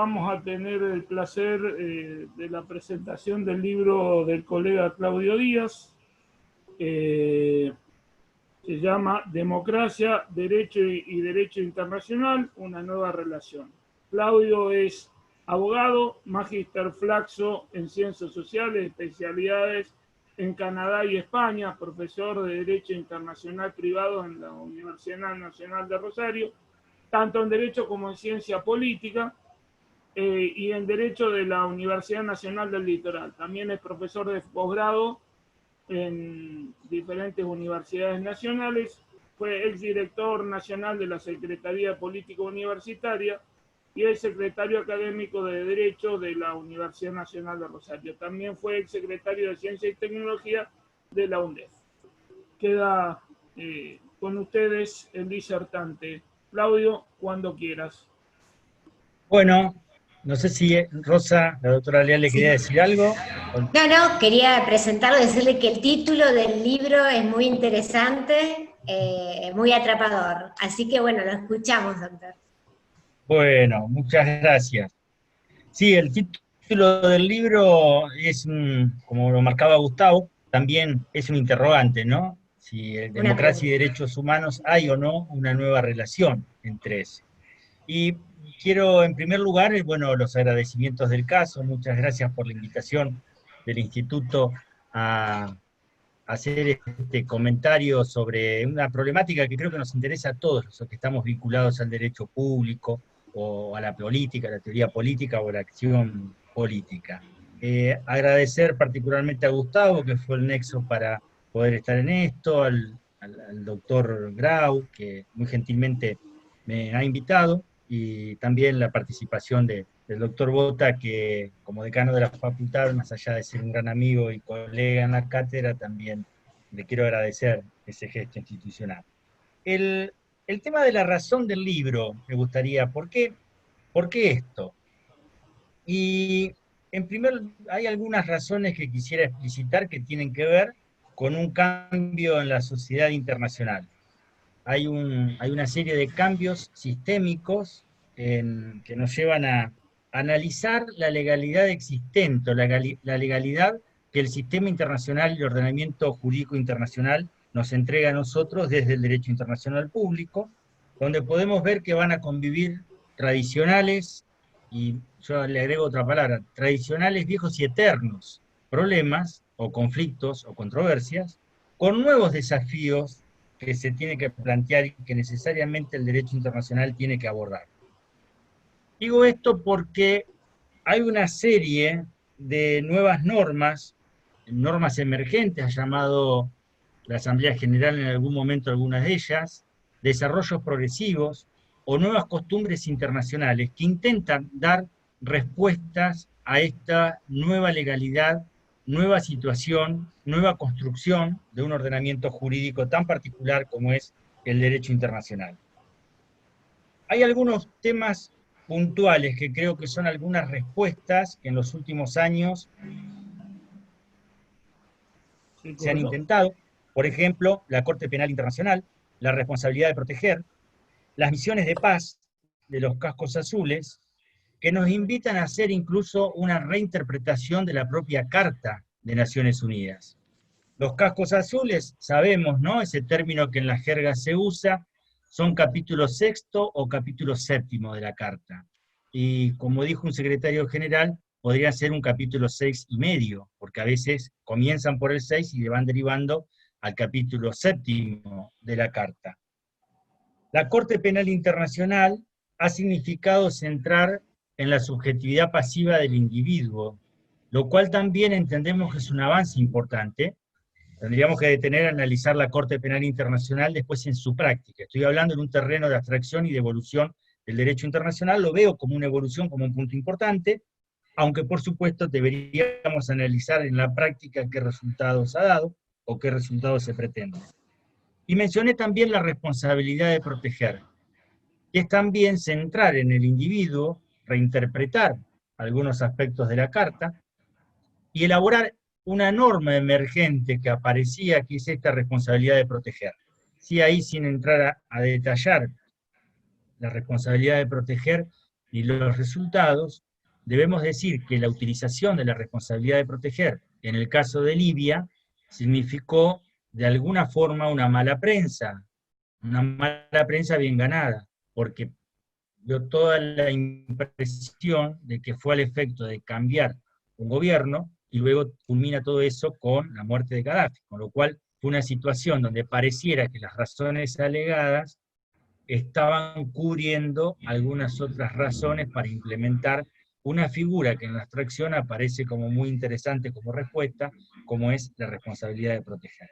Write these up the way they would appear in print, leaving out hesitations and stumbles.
vamos a tener el placer de la presentación del libro del colega Claudio Díaz. Se llama Democracia, Derecho y Derecho Internacional, una nueva relación. Claudio es abogado, magíster flaxo en Ciencias Sociales, especialidades en Canadá y España, profesor de Derecho Internacional Privado en la Universidad Nacional de Rosario, tanto en Derecho como en Ciencia Política, y en Derecho de la Universidad Nacional del Litoral. También es profesor de posgrado en diferentes universidades nacionales, fue exdirector nacional de la Secretaría Política Universitaria y es secretario académico de Derecho de la Universidad Nacional de Rosario. También fue exsecretario de Ciencia y Tecnología de la UNDEF. Queda con ustedes el disertante. Claudio, cuando quieras. Bueno, no sé si Rosa, la doctora Leal, le quería decir algo. No, quería presentarlo, decirle que el título del libro es muy interesante, muy atrapador. Así que bueno, lo escuchamos, doctor. Bueno, muchas gracias. Sí, el título del libro es, como lo marcaba Gustavo, también es un interrogante, ¿no? Si en democracia y derechos humanos hay o no una nueva relación entre eso. Y quiero, en primer lugar, bueno, los agradecimientos del caso. Muchas gracias por la invitación del Instituto a hacer este comentario sobre una problemática que creo que nos interesa a todos los que estamos vinculados al derecho público, o a la política, a la teoría política o a la acción política. Agradecer particularmente a Gustavo, que fue el nexo para poder estar en esto, al doctor Grau, que muy gentilmente me ha invitado, y también la participación del doctor Bota, que como decano de la facultad, más allá de ser un gran amigo y colega en la cátedra, también le quiero agradecer ese gesto institucional. El tema de la razón del libro, me gustaría, ¿por qué esto? Y en primer, hay algunas razones que quisiera explicitar que tienen que ver con un cambio en la sociedad internacional. Hay una serie de cambios sistémicos que nos llevan a analizar la legalidad existente, la legalidad que el sistema internacional y el ordenamiento jurídico internacional nos entrega a nosotros desde el derecho internacional público, donde podemos ver que van a convivir tradicionales, y yo le agrego otra palabra, tradicionales, viejos y eternos problemas o conflictos o controversias, con nuevos desafíos que se tiene que plantear y que necesariamente el derecho internacional tiene que abordar. Digo esto porque hay una serie de nuevas normas emergentes, ha llamado la Asamblea General en algún momento algunas de ellas, desarrollos progresivos o nuevas costumbres internacionales que intentan dar respuestas a esta nueva legalidad, nueva situación, nueva construcción de un ordenamiento jurídico tan particular como es el derecho internacional. Hay algunos temas puntuales que creo que son algunas respuestas que en los últimos años se han intentado. Por ejemplo, la Corte Penal Internacional, la responsabilidad de proteger, las misiones de paz de los cascos azules, que nos invitan a hacer incluso una reinterpretación de la propia Carta de Naciones Unidas. Los cascos azules, sabemos, ¿no? Ese término que en la jerga se usa, son capítulo 6º o capítulo 7º de la Carta. Y como dijo un secretario general, podría ser un capítulo 6,5, porque a veces comienzan por el 6 y le van derivando al capítulo 7º de la Carta. La Corte Penal Internacional ha significado centrar en la subjetividad pasiva del individuo, lo cual también entendemos que es un avance importante. Tendríamos que detener a analizar la Corte Penal Internacional después en su práctica. Estoy hablando en un terreno de abstracción y de evolución del derecho internacional, lo veo como una evolución, como un punto importante, aunque por supuesto deberíamos analizar en la práctica qué resultados ha dado o qué resultados se pretenden. Y mencioné también la responsabilidad de proteger, que es también centrar en el individuo, reinterpretar algunos aspectos de la Carta, y elaborar una norma emergente que aparecía, que es esta responsabilidad de proteger. Sí, ahí sin entrar a detallar la responsabilidad de proteger, ni los resultados, debemos decir que la utilización de la responsabilidad de proteger, en el caso de Libia, significó de alguna forma una mala prensa bien ganada, porque dio toda la impresión de que fue al efecto de cambiar un gobierno, y luego culmina todo eso con la muerte de Gaddafi, con lo cual fue una situación donde pareciera que las razones alegadas estaban cubriendo algunas otras razones para implementar una figura que en la abstracción aparece como muy interesante como respuesta, como es la responsabilidad de proteger.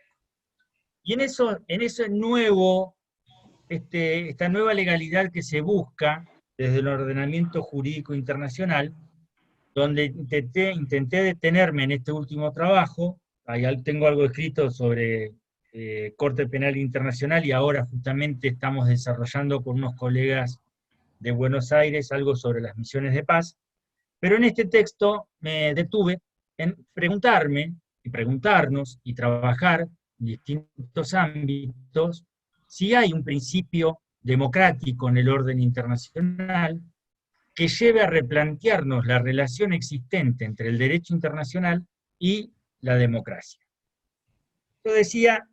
Y en ese nuevo, esta nueva legalidad que se busca desde el ordenamiento jurídico internacional, donde intenté detenerme en este último trabajo, ahí tengo algo escrito sobre Corte Penal Internacional, y ahora justamente estamos desarrollando con unos colegas de Buenos Aires algo sobre las misiones de paz, pero en este texto me detuve en preguntarme, y preguntarnos, y trabajar en distintos ámbitos, si hay un principio democrático en el orden internacional que lleve a replantearnos la relación existente entre el derecho internacional y la democracia. Yo decía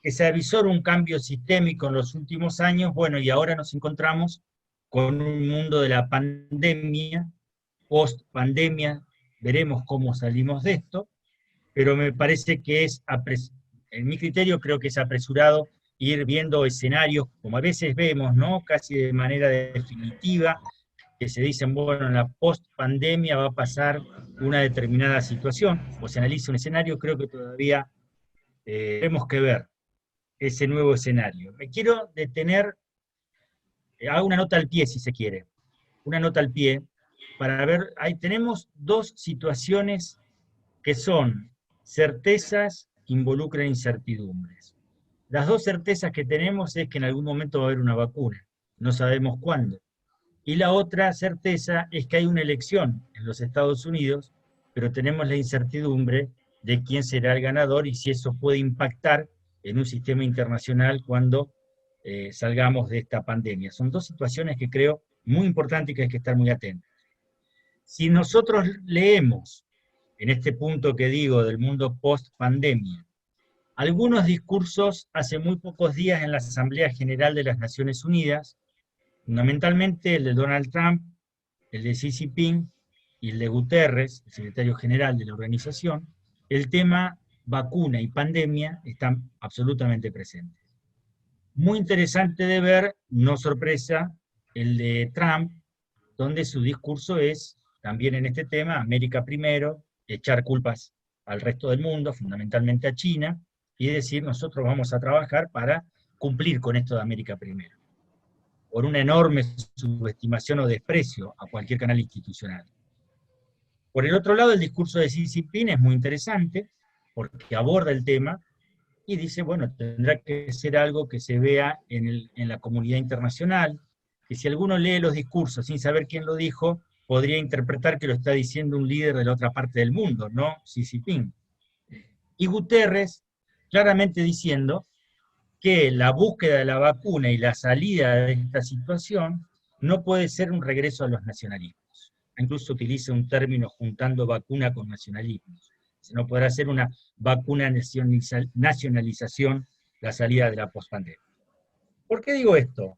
que se avisó un cambio sistémico en los últimos años, bueno, y ahora nos encontramos con un mundo de la pandemia, post-pandemia, veremos cómo salimos de esto, pero me parece que en mi criterio creo que es apresurado ir viendo escenarios, como a veces vemos, ¿no?, casi de manera definitiva, que se dicen, bueno, en la post-pandemia va a pasar una determinada situación, o se analiza un escenario. Creo que todavía tenemos que ver ese nuevo escenario. Me quiero detener, hago una nota al pie si se quiere, una nota al pie, para ver, ahí tenemos dos situaciones que son certezas que involucran incertidumbres. Las dos certezas que tenemos es que en algún momento va a haber una vacuna, no sabemos cuándo. Y la otra certeza es que hay una elección en los Estados Unidos, pero tenemos la incertidumbre de quién será el ganador y si eso puede impactar en un sistema internacional cuando salgamos de esta pandemia. Son dos situaciones que creo muy importantes y que hay que estar muy atentos. Si nosotros leemos, en este punto que digo del mundo post-pandemia, algunos discursos hace muy pocos días en la Asamblea General de las Naciones Unidas, fundamentalmente el de Donald Trump, el de Xi Jinping y el de Guterres, el secretario general de la organización, el tema vacuna y pandemia están absolutamente presentes. Muy interesante de ver, no sorpresa, el de Trump, donde su discurso es, también en este tema, América primero, echar culpas al resto del mundo, fundamentalmente a China, y decir, nosotros vamos a trabajar para cumplir con esto de América primero, por una enorme subestimación o desprecio a cualquier canal institucional. Por el otro lado, el discurso de Xi Jinping es muy interesante, porque aborda el tema, y dice, bueno, tendrá que ser algo que se vea en la comunidad internacional, que si alguno lee los discursos sin saber quién lo dijo, podría interpretar que lo está diciendo un líder de la otra parte del mundo, no Xi Jinping. Y Guterres, claramente diciendo que la búsqueda de la vacuna y la salida de esta situación no puede ser un regreso a los nacionalismos. Incluso utiliza un término juntando vacuna con nacionalismos. No podrá ser una vacuna nacionalización la salida de la pospandemia. ¿Por qué digo esto?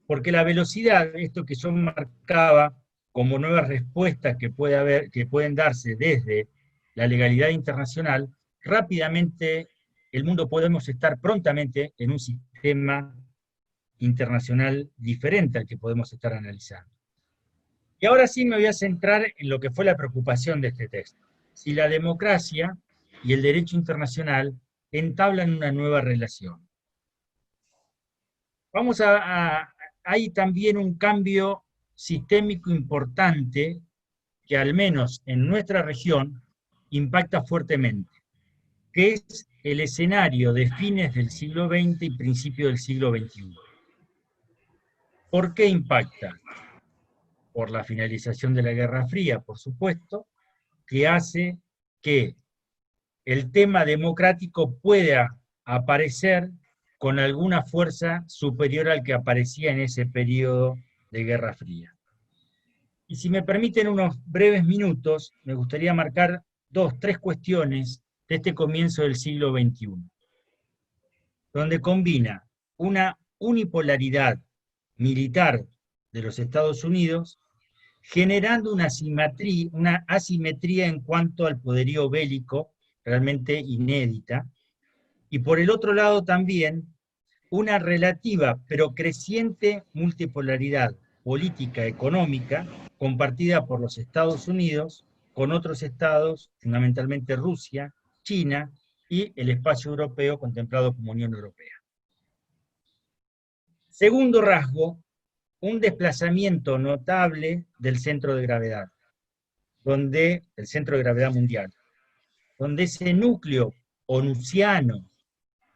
Porque la velocidad, esto que yo marcaba como nuevas respuestas que pueden darse desde la legalidad internacional, rápidamente el mundo podemos estar prontamente en un sistema internacional diferente al que podemos estar analizando. Y ahora sí me voy a centrar en lo que fue la preocupación de este texto. Si la democracia y el derecho internacional entablan una nueva relación. Hay también un cambio sistémico importante que al menos en nuestra región impacta fuertemente, que es el escenario de fines del siglo XX y principio del siglo XXI. ¿Por qué impacta? Por la finalización de la Guerra Fría, por supuesto, que hace que el tema democrático pueda aparecer con alguna fuerza superior al que aparecía en ese periodo de Guerra Fría. Y si me permiten unos breves minutos, me gustaría marcar 3 cuestiones de este comienzo del siglo XXI, donde combina una unipolaridad militar de los Estados Unidos, generando una asimetría en cuanto al poderío bélico, realmente inédita, y por el otro lado también una relativa pero creciente multipolaridad política económica compartida por los Estados Unidos con otros estados, fundamentalmente Rusia, China y el espacio europeo contemplado como Unión Europea. Segundo rasgo, un desplazamiento notable del centro de gravedad, el centro de gravedad mundial, donde ese núcleo onusiano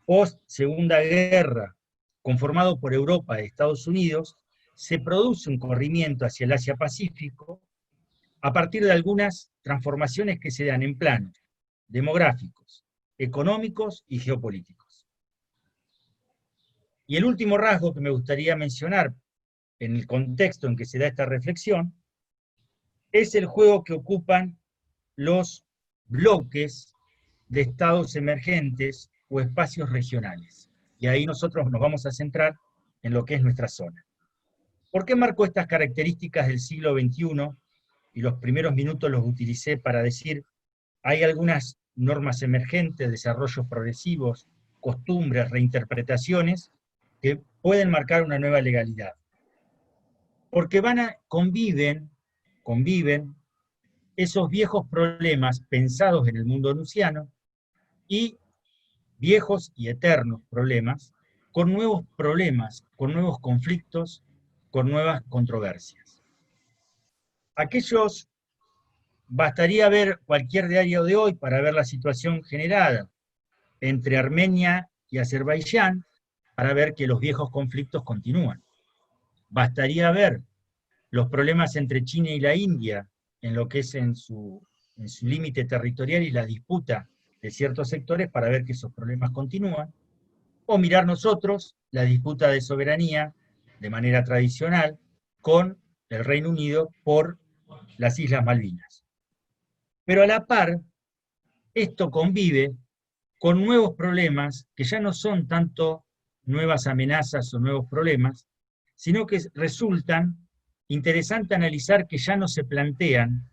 post-Segunda Guerra, conformado por Europa y Estados Unidos, se produce un corrimiento hacia el Asia-Pacífico a partir de algunas transformaciones que se dan en planos demográficos, económicos y geopolíticos. Y el último rasgo que me gustaría mencionar en el contexto en que se da esta reflexión es el juego que ocupan los bloques de estados emergentes o espacios regionales. Y ahí nosotros nos vamos a centrar en lo que es nuestra zona. ¿Por qué marco estas características del siglo XXI? Y los primeros minutos los utilicé para decir, hay algunas normas emergentes, desarrollos progresivos, costumbres, reinterpretaciones, que pueden marcar una nueva legalidad. Porque conviven esos viejos problemas pensados en el mundo onusiano y viejos y eternos problemas con nuevos problemas, con nuevos conflictos, con nuevas controversias. Bastaría ver cualquier diario de hoy para ver la situación generada entre Armenia y Azerbaiyán para ver que los viejos conflictos continúan. Bastaría ver los problemas entre China y la India en lo que es en su límite territorial y la disputa de ciertos sectores para ver que esos problemas continúan, o mirar nosotros la disputa de soberanía de manera tradicional con el Reino Unido por las Islas Malvinas. Pero a la par, esto convive con nuevos problemas que ya no son tanto nuevas amenazas o nuevos problemas, sino que resultan interesante analizar que ya no se plantean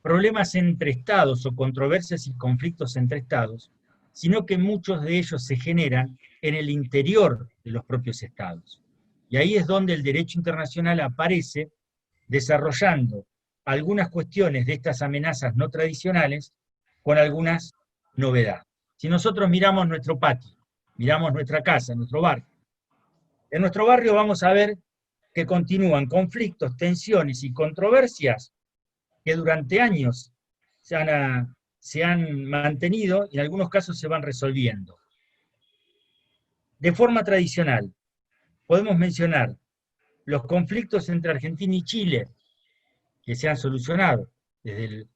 problemas entre estados o controversias y conflictos entre estados, sino que muchos de ellos se generan en el interior de los propios estados. Y ahí es donde el derecho internacional aparece desarrollando algunas cuestiones de estas amenazas no tradicionales con algunas novedades. Si nosotros miramos nuestro patio, miramos nuestra casa, nuestro barrio, en nuestro barrio vamos a ver que continúan conflictos, tensiones y controversias que durante años se han mantenido y en algunos casos se van resolviendo. De forma tradicional, podemos mencionar los conflictos entre Argentina y Chile, que se han solucionado desde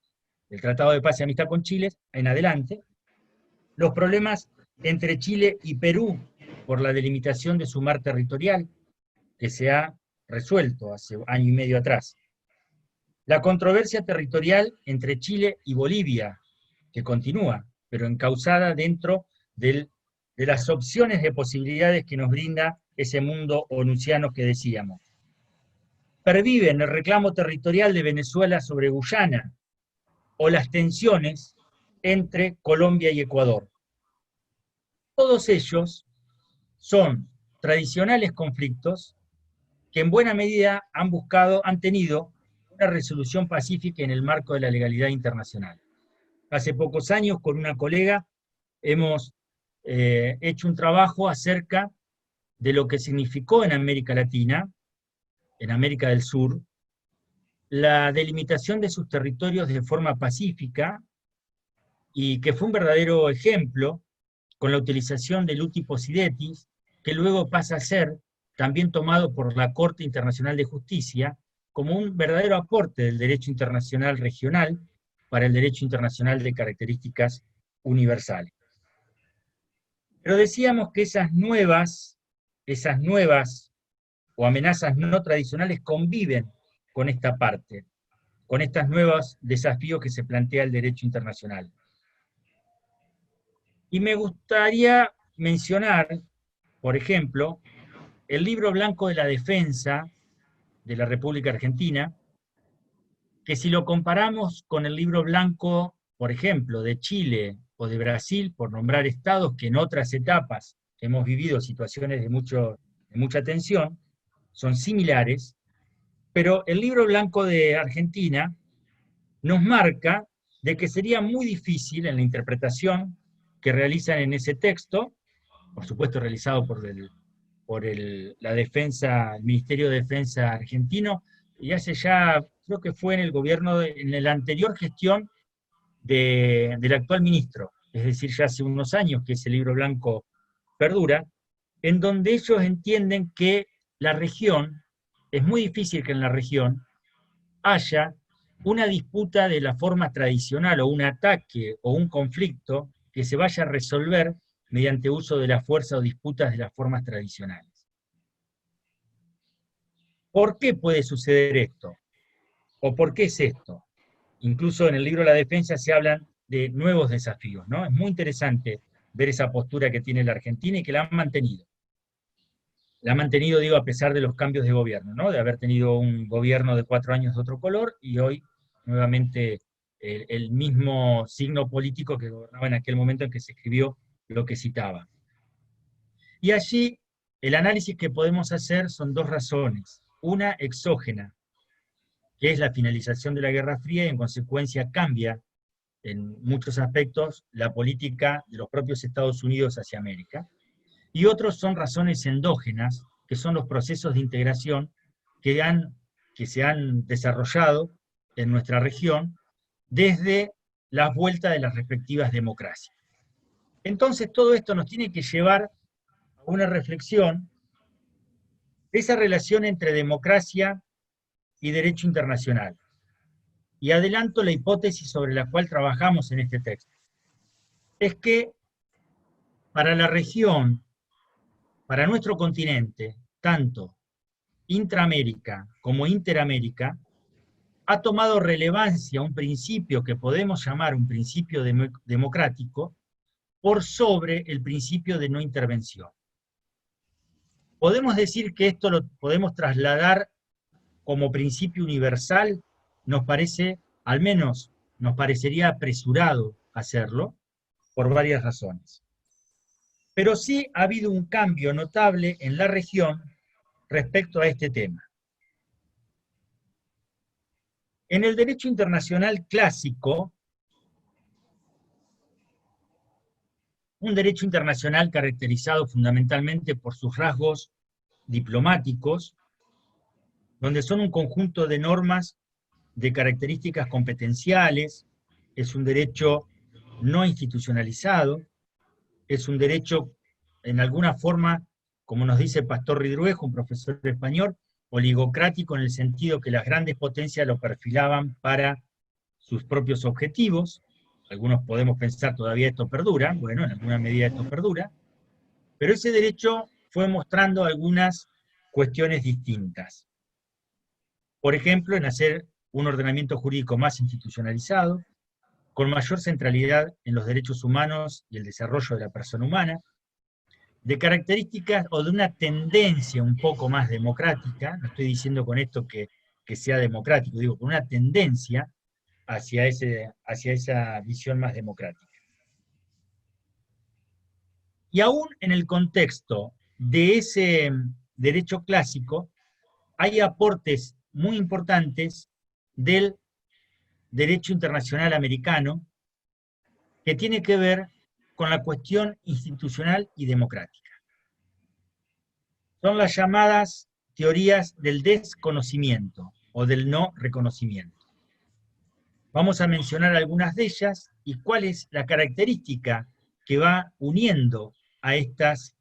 el Tratado de Paz y Amistad con Chile en adelante, los problemas entre Chile y Perú por la delimitación de su mar territorial, que se ha resuelto hace año y medio atrás. La controversia territorial entre Chile y Bolivia, que continúa, pero encauzada dentro de las opciones de posibilidades que nos brinda ese mundo onusiano que decíamos. Pervive en el reclamo territorial de Venezuela sobre Guyana, o las tensiones entre Colombia y Ecuador. Todos ellos son tradicionales conflictos que en buena medida han tenido una resolución pacífica en el marco de la legalidad internacional. Hace pocos años, con una colega, hemos hecho un trabajo acerca de lo que significó en América Latina, en América del Sur, la delimitación de sus territorios de forma pacífica, y que fue un verdadero ejemplo con la utilización del uti possidetis, que luego pasa a ser también tomado por la Corte Internacional de Justicia como un verdadero aporte del derecho internacional regional para el derecho internacional de características universales. Pero decíamos que esas nuevas o amenazas no tradicionales conviven con esta parte, con estos nuevos desafíos que se plantea el derecho internacional. Y me gustaría mencionar, por ejemplo, el Libro Blanco de la Defensa de la República Argentina, que si lo comparamos con el Libro Blanco, por ejemplo, de Chile o de Brasil, por nombrar estados que en otras etapas hemos vivido situaciones de mucha tensión, son similares, pero el Libro Blanco de Argentina nos marca de que sería muy difícil en la interpretación que realizan en ese texto, por supuesto realizado por la defensa, el Ministerio de Defensa argentino, y hace ya, creo que fue en el gobierno, en la anterior gestión del actual ministro, es decir, ya hace unos años que ese Libro Blanco perdura, en donde ellos entienden que la región, es muy difícil que en la región haya una disputa de la forma tradicional o un ataque o un conflicto que se vaya a resolver mediante uso de la fuerza o disputas de las formas tradicionales. ¿Por qué puede suceder esto? ¿O por qué es esto? Incluso en el libro La Defensa se hablan de nuevos desafíos, ¿no? Es muy interesante ver esa postura que tiene la Argentina y que la han mantenido. La han mantenido, digo, a pesar de los cambios de gobierno, ¿no? De haber tenido un gobierno de 4 años de otro color y hoy nuevamente el mismo signo político que gobernaba en aquel momento en que se escribió lo que citaba. Y allí el análisis que podemos hacer son 2 razones. Una exógena, que es la finalización de la Guerra Fría y en consecuencia cambia en muchos aspectos la política de los propios Estados Unidos hacia América. Y otros son razones endógenas, que son los procesos de integración que se han desarrollado en nuestra región desde la vuelta de las respectivas democracias. Entonces todo esto nos tiene que llevar a una reflexión de esa relación entre democracia y derecho internacional. Y adelanto la hipótesis sobre la cual trabajamos en este texto. Es que para la región, para nuestro continente, tanto intraamérica como interamérica, ha tomado relevancia un principio que podemos llamar un principio democrático por sobre el principio de no intervención. Podemos decir que esto lo podemos trasladar como principio universal, nos parece, al menos nos parecería apresurado hacerlo, por varias razones. Pero sí ha habido un cambio notable en la región respecto a este tema. En el derecho internacional clásico, un derecho internacional caracterizado fundamentalmente por sus rasgos diplomáticos, donde son un conjunto de normas de características competenciales, es un derecho no institucionalizado, es un derecho, en alguna forma, como nos dice Pastor Ridruejo, un profesor español, oligocrático en el sentido que las grandes potencias lo perfilaban para sus propios objetivos. Algunos podemos pensar todavía esto perdura, bueno, en alguna medida esto perdura, pero ese derecho fue mostrando algunas cuestiones distintas. Por ejemplo, en hacer un ordenamiento jurídico más institucionalizado, con mayor centralidad en los derechos humanos y el desarrollo de la persona humana, de características o de una tendencia un poco más democrática, no estoy diciendo con esto que sea democrático, digo, con una tendencia hacia esa visión más democrática. Y aún en el contexto de ese derecho clásico, hay aportes muy importantes del derecho internacional americano que tiene que ver con la cuestión institucional y democrática. Son las llamadas teorías del desconocimiento o del no reconocimiento. Vamos a mencionar algunas de ellas y cuál es la característica que va uniendo a estas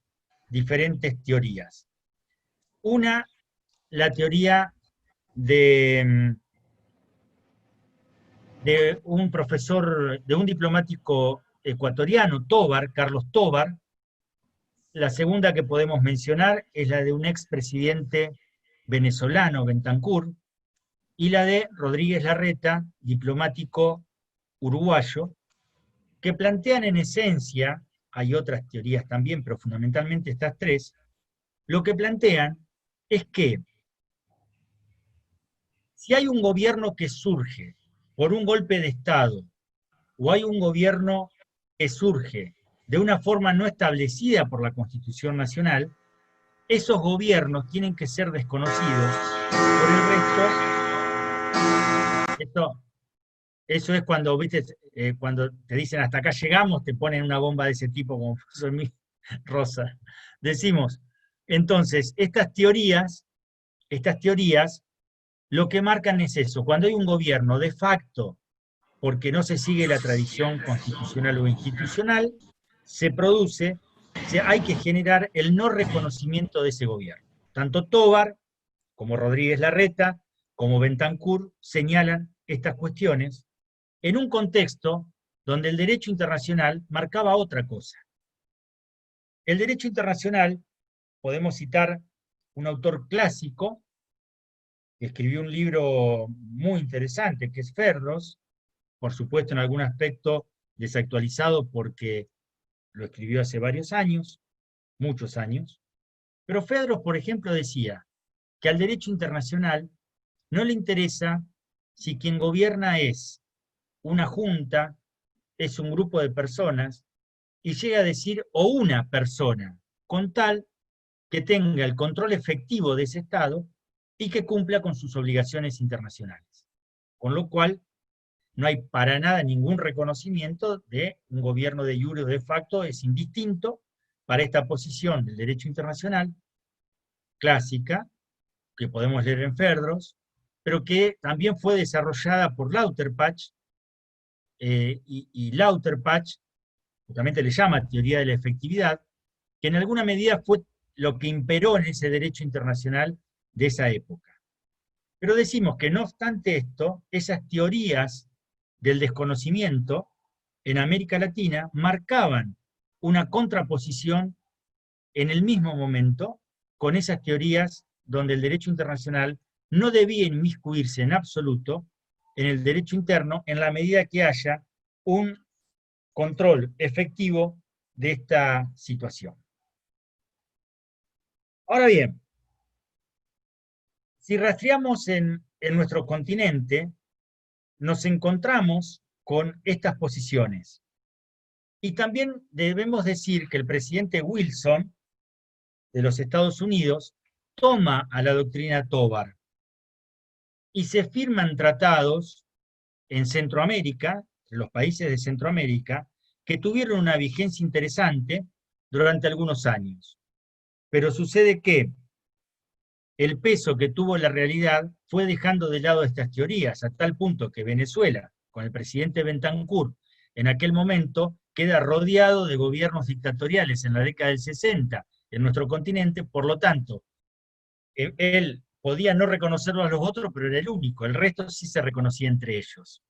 diferentes teorías. Una, la teoría de un profesor, de un diplomático ecuatoriano, Tobar, Carlos Tobar. La segunda que podemos mencionar es la de un expresidente venezolano, Bentancur. y la de Rodríguez Larreta, diplomático uruguayo, que plantean en esencia, hay otras teorías también, pero fundamentalmente estas tres, lo que plantean es que si hay un gobierno que surge por un golpe de Estado, o hay un gobierno que surge de una forma no establecida por la Constitución Nacional, esos gobiernos tienen que ser desconocidos por el resto. Eso es cuando, ¿viste? Cuando te dicen hasta acá llegamos, te ponen una bomba de ese tipo como puso en mí, Rosa. Decimos, entonces, estas teorías, lo que marcan es eso, cuando hay un gobierno de facto, porque no se sigue la tradición constitucional o institucional, hay que generar el no reconocimiento de ese gobierno. Tanto Tobar, como Rodríguez Larreta, como Bentancur señalan estas cuestiones en un contexto donde el derecho internacional marcaba otra cosa. El derecho internacional, podemos citar un autor clásico, que escribió un libro muy interesante, que es Ferdros, por supuesto en algún aspecto desactualizado porque lo escribió hace varios años, muchos años, pero Ferdros, por ejemplo, decía que al derecho internacional no le interesa si quien gobierna es una junta, es un grupo de personas, y llega a decir o una persona, con tal que tenga el control efectivo de ese Estado y que cumpla con sus obligaciones internacionales. Con lo cual, no hay para nada ningún reconocimiento de un gobierno de jure o de facto, es indistinto para esta posición del derecho internacional clásica, que podemos leer en Ferdros, pero que también fue desarrollada por Lauterpacht, y Lauterpacht justamente le llama teoría de la efectividad, que en alguna medida fue lo que imperó en ese derecho internacional de esa época. Pero decimos que no obstante esto, esas teorías del desconocimiento en América Latina marcaban una contraposición en el mismo momento con esas teorías donde el derecho internacional no debía inmiscuirse en absoluto en el derecho interno en la medida que haya un control efectivo de esta situación. Ahora bien, si rastreamos en nuestro continente, nos encontramos con estas posiciones. Y también debemos decir que el presidente Wilson de los Estados Unidos toma a la doctrina Tobar y se firman tratados en Centroamérica, en los países de Centroamérica, que tuvieron una vigencia interesante durante algunos años. Pero sucede que el peso que tuvo la realidad fue dejando de lado estas teorías, a tal punto que Venezuela, con el presidente Bentancur, en aquel momento queda rodeado de gobiernos dictatoriales en la década del 60 en nuestro continente, por lo tanto, él podía no reconocerlo a los otros, pero era el único, el resto sí se reconocía entre ellos.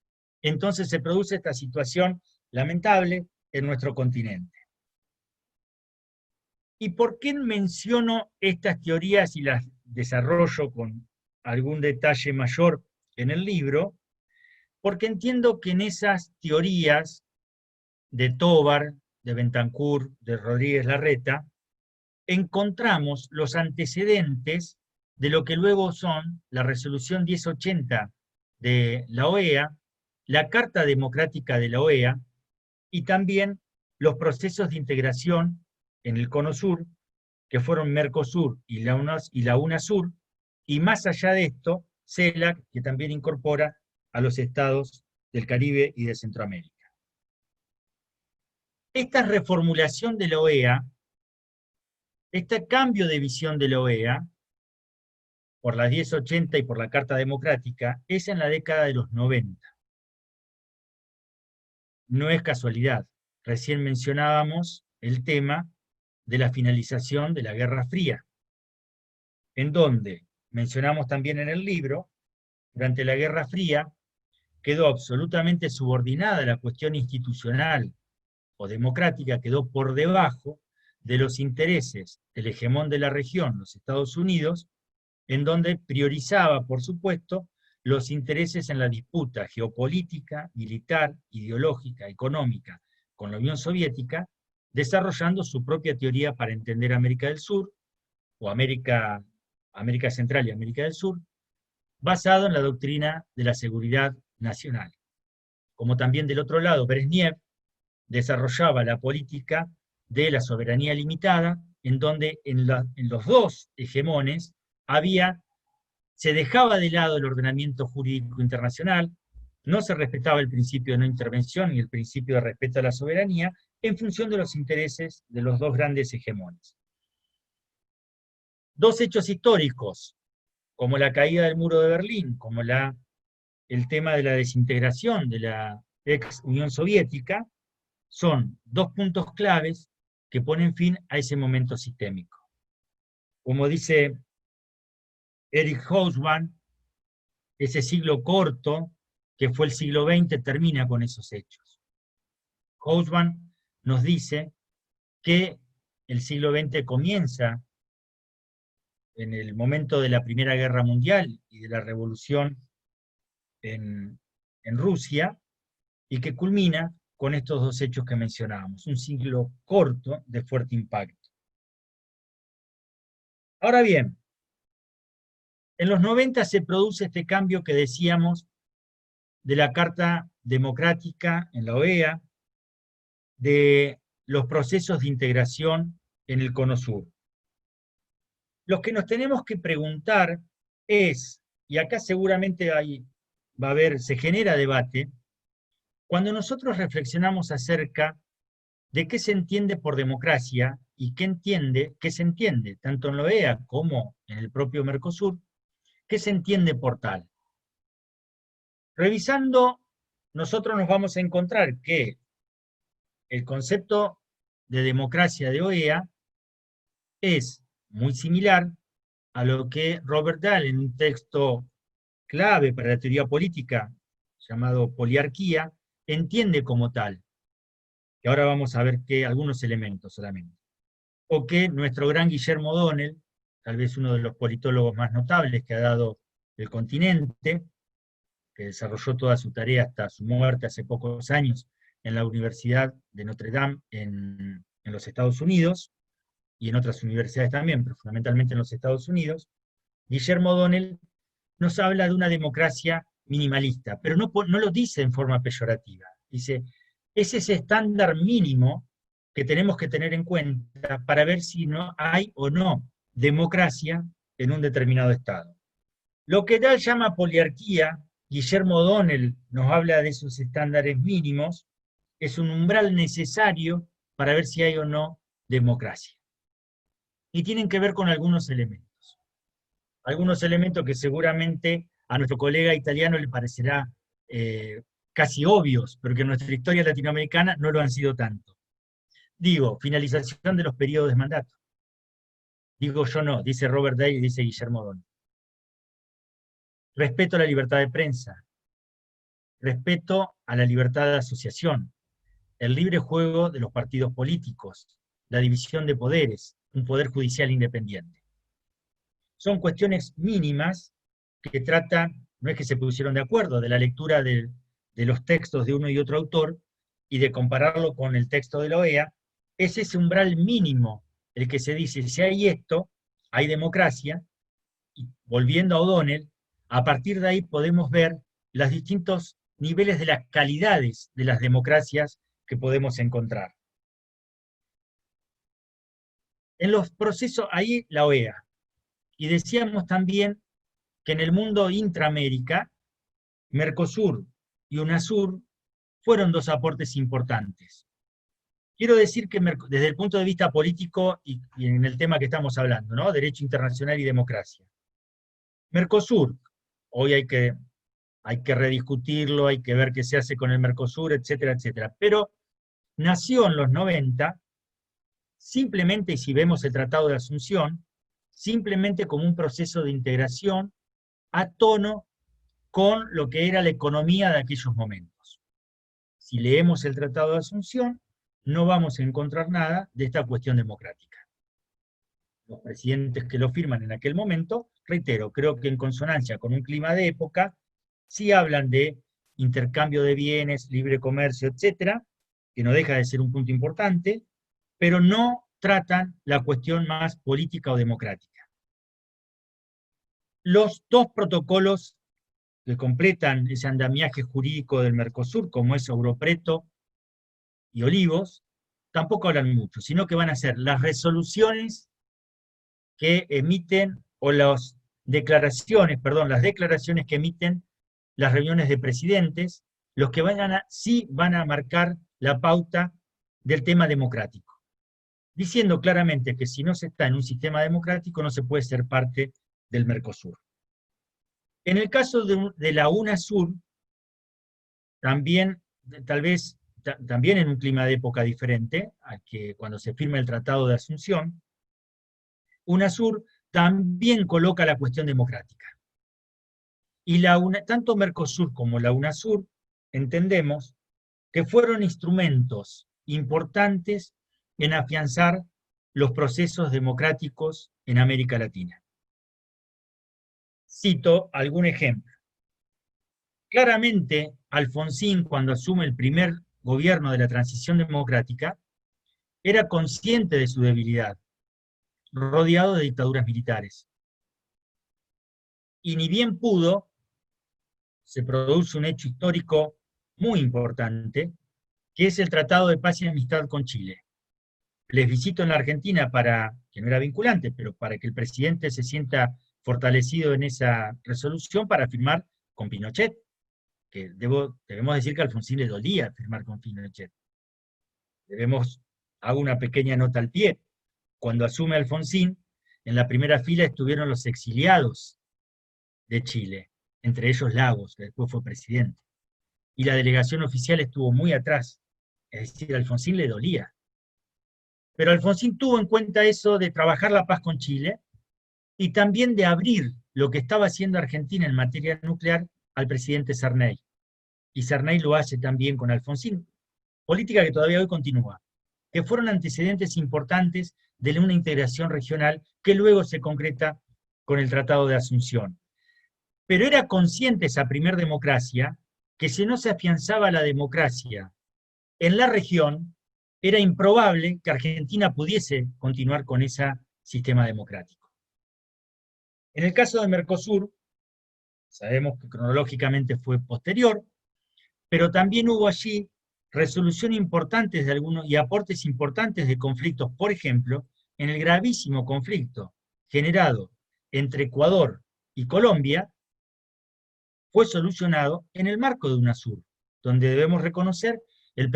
Entonces se produce esta situación lamentable en nuestro continente. ¿Y por qué menciono estas teorías y las desarrollo con algún detalle mayor en el libro? Porque entiendo que en esas teorías de Tobar, de Bentancur, de Rodríguez Larreta, encontramos los antecedentes de lo que luego son la resolución 1080 de la OEA, la Carta Democrática de la OEA, y también los procesos de integración en el Cono Sur, que fueron Mercosur y la UNASUR, y más allá de esto, CELAC, que también incorpora a los estados del Caribe y de Centroamérica. Esta reformulación de la OEA, este cambio de visión de la OEA, por la 1080 y por la Carta Democrática, es en la década de los 90. No es casualidad. Recién mencionábamos el tema de la finalización de la Guerra Fría, en donde, mencionamos también en el libro, durante la Guerra Fría quedó absolutamente subordinada la cuestión institucional o democrática, quedó por debajo de los intereses del hegemón de la región, los Estados Unidos, en donde priorizaba, por supuesto, los intereses en la disputa geopolítica, militar, ideológica, económica con la Unión Soviética, desarrollando su propia teoría para entender América del Sur, o América Central y América del Sur, basado en la doctrina de la seguridad nacional. Como también del otro lado, Brezhnev desarrollaba la política de la soberanía limitada, en donde en los dos hegemones se dejaba de lado el ordenamiento jurídico internacional, no se respetaba el principio de no intervención y el principio de respeto a la soberanía, en función de los intereses de los dos grandes hegemones. Dos hechos históricos, como la caída del muro de Berlín, como el tema de la desintegración de la ex Unión Soviética, son dos puntos claves que ponen fin a ese momento sistémico. Como dice Eric Hobsbawm, ese siglo corto, que fue el siglo XX, termina con esos hechos. Hobsbawm nos dice que el siglo XX comienza en el momento de la Primera Guerra Mundial y de la Revolución en Rusia, y que culmina con estos dos hechos que mencionábamos, un siglo corto de fuerte impacto. Ahora bien, en los 90 se produce este cambio que decíamos de la Carta Democrática en la OEA, de los procesos de integración en el Cono Sur. Lo que nos tenemos que preguntar es, y acá seguramente se genera debate, cuando nosotros reflexionamos acerca de qué se entiende por democracia y qué se entiende, tanto en la OEA como en el propio Mercosur, qué se entiende por tal. Revisando, nosotros nos vamos a encontrar que el concepto de democracia de OEA es muy similar a lo que Robert Dahl, en un texto clave para la teoría política, llamado Poliarquía, entiende como tal. Y ahora vamos a ver algunos elementos solamente. O que nuestro gran Guillermo O'Donnell, tal vez uno de los politólogos más notables que ha dado el continente, que desarrolló toda su tarea hasta su muerte hace pocos años en la Universidad de Notre Dame en los Estados Unidos, y en otras universidades también, pero fundamentalmente en los Estados Unidos, Guillermo O'Donnell nos habla de una democracia minimalista, pero no lo dice en forma peyorativa. Dice, es ese estándar mínimo que tenemos que tener en cuenta para ver si no hay o no democracia en un determinado estado. Lo que Dahl llama poliarquía, Guillermo O'Donnell nos habla de esos estándares mínimos, es un umbral necesario para ver si hay o no democracia. Y tienen que ver con algunos elementos. Algunos elementos que seguramente a nuestro colega italiano le parecerá casi obvios, pero que en nuestra historia latinoamericana no lo han sido tanto. Digo, finalización de los periodos de mandato. Digo yo no, dice Robert Dahl y dice Guillermo O'Donnell. Respeto a la libertad de prensa. Respeto a la libertad de asociación. El libre juego de los partidos políticos. La división de poderes. Un poder judicial independiente. Son cuestiones mínimas que tratan, no es que se pusieron de acuerdo, de la lectura de los textos de uno y otro autor, y de compararlo con el texto de la OEA, es ese umbral mínimo el que se dice, si hay esto, hay democracia, y volviendo a O'Donnell, a partir de ahí podemos ver los distintos niveles de las calidades de las democracias que podemos encontrar. En los procesos, ahí la OEA. Y decíamos también que en el mundo intraamérica, Mercosur y UNASUR fueron dos aportes importantes. Quiero decir que desde el punto de vista político y en el tema que estamos hablando, ¿no? Derecho internacional y democracia. Mercosur, hoy hay que rediscutirlo, hay que ver qué se hace con el Mercosur, etcétera, etcétera. Pero nació en los 90, simplemente, y si vemos el Tratado de Asunción, simplemente como un proceso de integración a tono con lo que era la economía de aquellos momentos. Si leemos el Tratado de Asunción, no vamos a encontrar nada de esta cuestión democrática. Los presidentes que lo firman en aquel momento, reitero, creo que en consonancia con un clima de época, sí hablan de intercambio de bienes, libre comercio, etcétera, que no deja de ser un punto importante, pero no tratan la cuestión más política o democrática. Los dos protocolos que completan ese andamiaje jurídico del Mercosur, como es Europreto y Olivos, tampoco hablan mucho, sino que van a ser las resoluciones que emiten, o las declaraciones que emiten las reuniones de presidentes, los que sí van a marcar la pauta del tema democrático, diciendo claramente que si no se está en un sistema democrático no se puede ser parte del Mercosur. En el caso de la UNASUR, también, tal vez, también en un clima de época diferente, a que cuando se firma el Tratado de Asunción, UNASUR también coloca la cuestión democrática. Y tanto Mercosur como la UNASUR entendemos que fueron instrumentos importantes en afianzar los procesos democráticos en América Latina. Cito algún ejemplo. Claramente, Alfonsín, cuando asume el primer gobierno de la transición democrática, era consciente de su debilidad, rodeado de dictaduras militares. Y ni bien pudo, se produce un hecho histórico muy importante, que es el Tratado de Paz y Amistad con Chile. Plebiscito en la Argentina que no era vinculante, pero para que el presidente se sienta fortalecido en esa resolución para firmar con Pinochet, que debemos decir que a Alfonsín le dolía firmar con Pinochet. Hago una pequeña nota al pie. Cuando asume Alfonsín, en la primera fila estuvieron los exiliados de Chile, entre ellos Lagos, que después fue presidente. Y la delegación oficial estuvo muy atrás, es decir, a Alfonsín le dolía. Pero Alfonsín tuvo en cuenta eso de trabajar la paz con Chile y también de abrir lo que estaba haciendo Argentina en materia nuclear al presidente Sarney. Y Sarney lo hace también con Alfonsín, política que todavía hoy continúa, que fueron antecedentes importantes de una integración regional que luego se concreta con el Tratado de Asunción. Pero era consciente esa primer democracia que si no se afianzaba la democracia en la región, era improbable que Argentina pudiese continuar con ese sistema democrático. En el caso de Mercosur, sabemos que cronológicamente fue posterior, pero también hubo allí resoluciones importantes de algunos y aportes importantes de conflictos, por ejemplo, en el gravísimo conflicto generado entre Ecuador y Colombia, fue solucionado en el marco de UNASUR, donde debemos reconocer el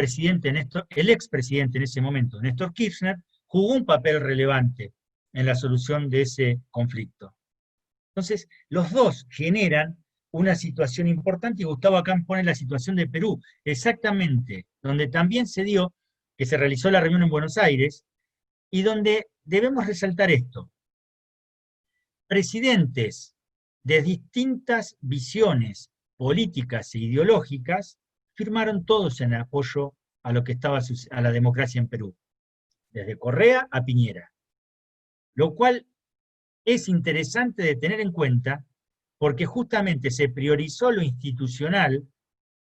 expresidente en ese momento, Néstor Kirchner, jugó un papel relevante en la solución de ese conflicto. Entonces, los dos generan una situación importante, y Gustavo acá pone la situación de Perú, exactamente, donde también se dio, que se realizó la reunión en Buenos Aires, y donde debemos resaltar esto. Presidentes de distintas visiones políticas e ideológicas firmaron todos en apoyo a lo que estaba a la democracia en Perú, desde Correa a Piñera, lo cual es interesante de tener en cuenta porque justamente se priorizó lo institucional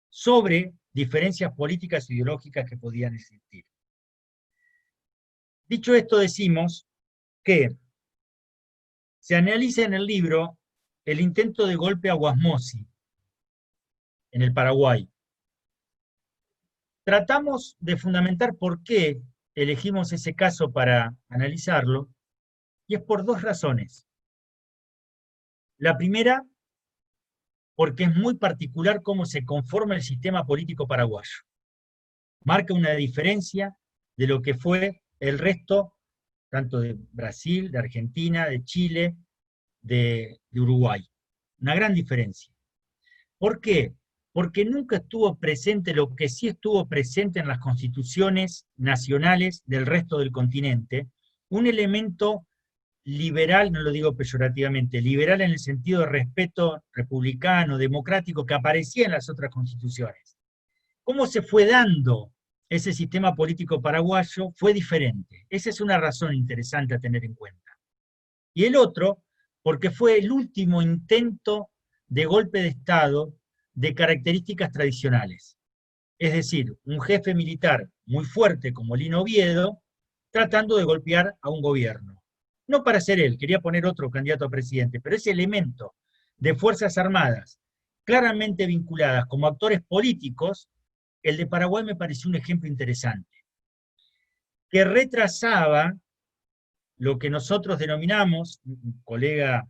sobre diferencias políticas e ideológicas que podían existir. Dicho esto, decimos que se analiza en el libro el intento de golpe a Guasmosy en el Paraguay. Tratamos de fundamentar por qué elegimos ese caso para analizarlo, y es por dos razones. La primera, porque es muy particular cómo se conforma el sistema político paraguayo. Marca una diferencia de lo que fue el resto, tanto de Brasil, de Argentina, de Chile, de Uruguay. Una gran diferencia. ¿Por qué? Porque nunca estuvo presente lo que sí estuvo presente en las constituciones nacionales del resto del continente, un elemento liberal, no lo digo peyorativamente, liberal en el sentido de respeto republicano, democrático, que aparecía en las otras constituciones. ¿Cómo se fue dando ese sistema político paraguayo? Fue diferente. Esa es una razón interesante a tener en cuenta. Y el otro, porque fue el último intento de golpe de Estado de características tradicionales. Es decir, un jefe militar muy fuerte como Lino Oviedo, tratando de golpear a un gobierno. No para ser él, quería poner otro candidato a presidente, pero ese elemento de Fuerzas Armadas, claramente vinculadas como actores políticos, el de Paraguay me pareció un ejemplo interesante, que retrasaba lo que nosotros denominamos, un colega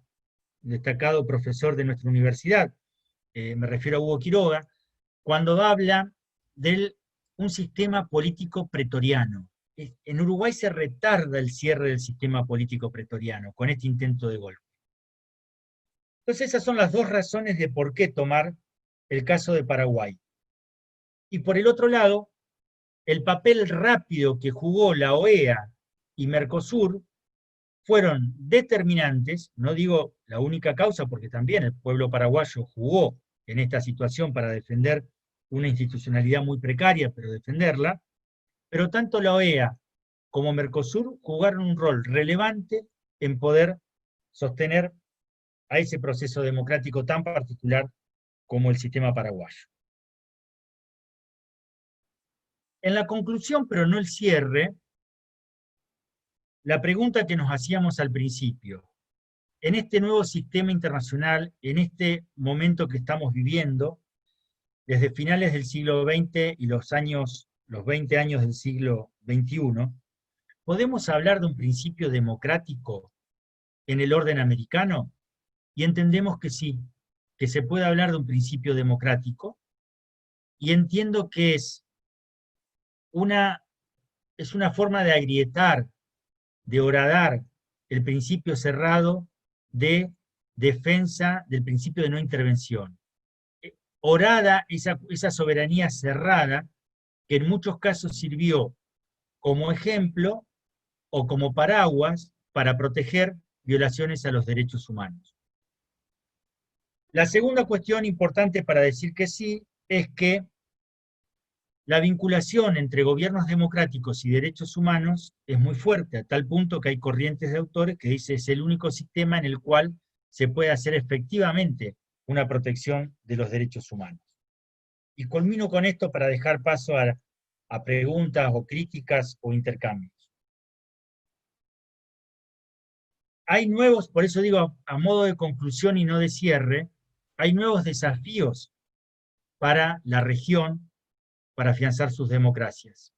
destacado profesor de nuestra universidad, me refiero a Hugo Quiroga, cuando habla de un sistema político pretoriano. En Uruguay se retarda el cierre del sistema político pretoriano con este intento de golpe. Entonces esas son las dos razones de por qué tomar el caso de Paraguay. Y por el otro lado, el papel rápido que jugó la OEA y Mercosur fueron determinantes, no digo la única causa, porque también el pueblo paraguayo jugó en esta situación para defender una institucionalidad muy precaria, pero defenderla, pero tanto la OEA como Mercosur jugaron un rol relevante en poder sostener a ese proceso democrático tan particular como el sistema paraguayo. En la conclusión, pero no el cierre, la pregunta que nos hacíamos al principio, en este nuevo sistema internacional, en este momento que estamos viviendo, desde finales del siglo XX y los 20 años del siglo XXI, ¿podemos hablar de un principio democrático en el orden americano? Y entendemos que sí, que se puede hablar de un principio democrático, y entiendo que es una forma de agrietar, de horadar el principio cerrado de defensa del principio de no intervención. Horada esa soberanía cerrada que en muchos casos sirvió como ejemplo o como paraguas para proteger violaciones a los derechos humanos. La segunda cuestión importante para decir que sí es que la vinculación entre gobiernos democráticos y derechos humanos es muy fuerte, a tal punto que hay corrientes de autores que dicen que es el único sistema en el cual se puede hacer efectivamente una protección de los derechos humanos. Y culmino con esto para dejar paso a preguntas o críticas o intercambios. Hay nuevos, por eso digo a modo de conclusión y no de cierre, hay nuevos desafíos para la región para afianzar sus democracias.